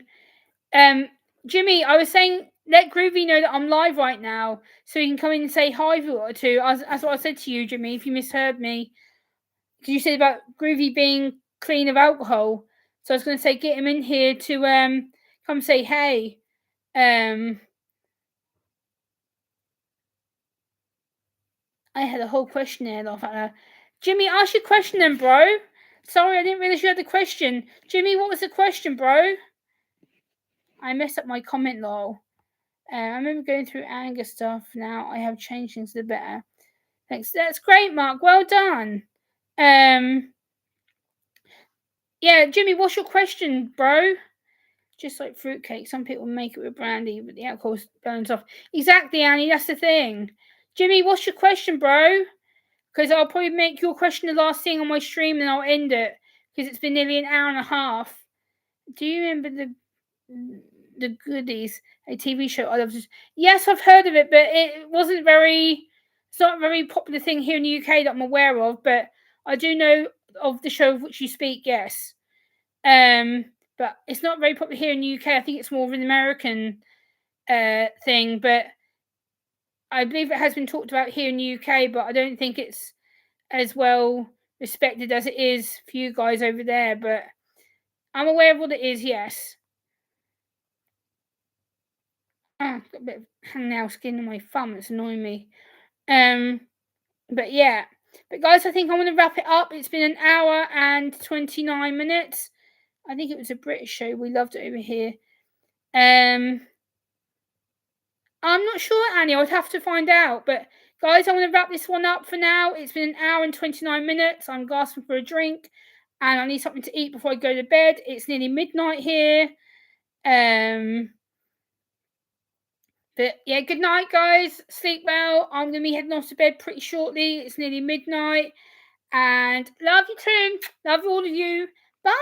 Jimmy, I was saying, let Groovy know that I'm live right now, so he can come in and say hi if you want to. That's what I said to you, Jimmy, if you misheard me. Because you said about Groovy being clean of alcohol. So I was going to say, get him in here to come say hey. I had a whole question there, laugh at her. Jimmy, ask your question then, bro. Sorry, I didn't realize you had the question. Jimmy, what was the question, bro? I messed up my comment, lol. I remember going through anger stuff. Now I have changed things to the better. Thanks. That's great, Mark. Well done. Yeah, Jimmy, what's your question, bro? Just like fruitcake, some people make it with brandy, but the alcohol burns off. Exactly, Annie. That's the thing. Jimmy, what's your question, bro? Because I'll probably make your question the last thing on my stream, and I'll end it because it's been nearly an hour and a half. Do you remember the Goodies, a TV show I love? Yes, I've heard of it, but it wasn't very. It's not a very popular thing here in the UK that I'm aware of. But I do know of the show of which you speak. Yes, but it's not very popular here in the UK. I think it's more of an American thing. But I believe it has been talked about here in the UK. But I don't think it's as well respected as it is for you guys over there. But I'm aware of what it is. Yes. Oh, got a bit of hangnail skin on my thumb. It's annoying me. But yeah. But guys, I think I'm going to wrap it up. It's been an hour and 29 minutes. I think it was a British show. We loved it over here. I'm not sure, Annie. I would have to find out. But guys, I'm going to wrap this one up for now. It's been an hour and 29 minutes. I'm gasping for a drink, and I need something to eat before I go to bed. It's nearly midnight here. But yeah, good night, guys. Sleep well. I'm going to be heading off to bed pretty shortly. It's nearly midnight. And love you too. Love all of you. Bye.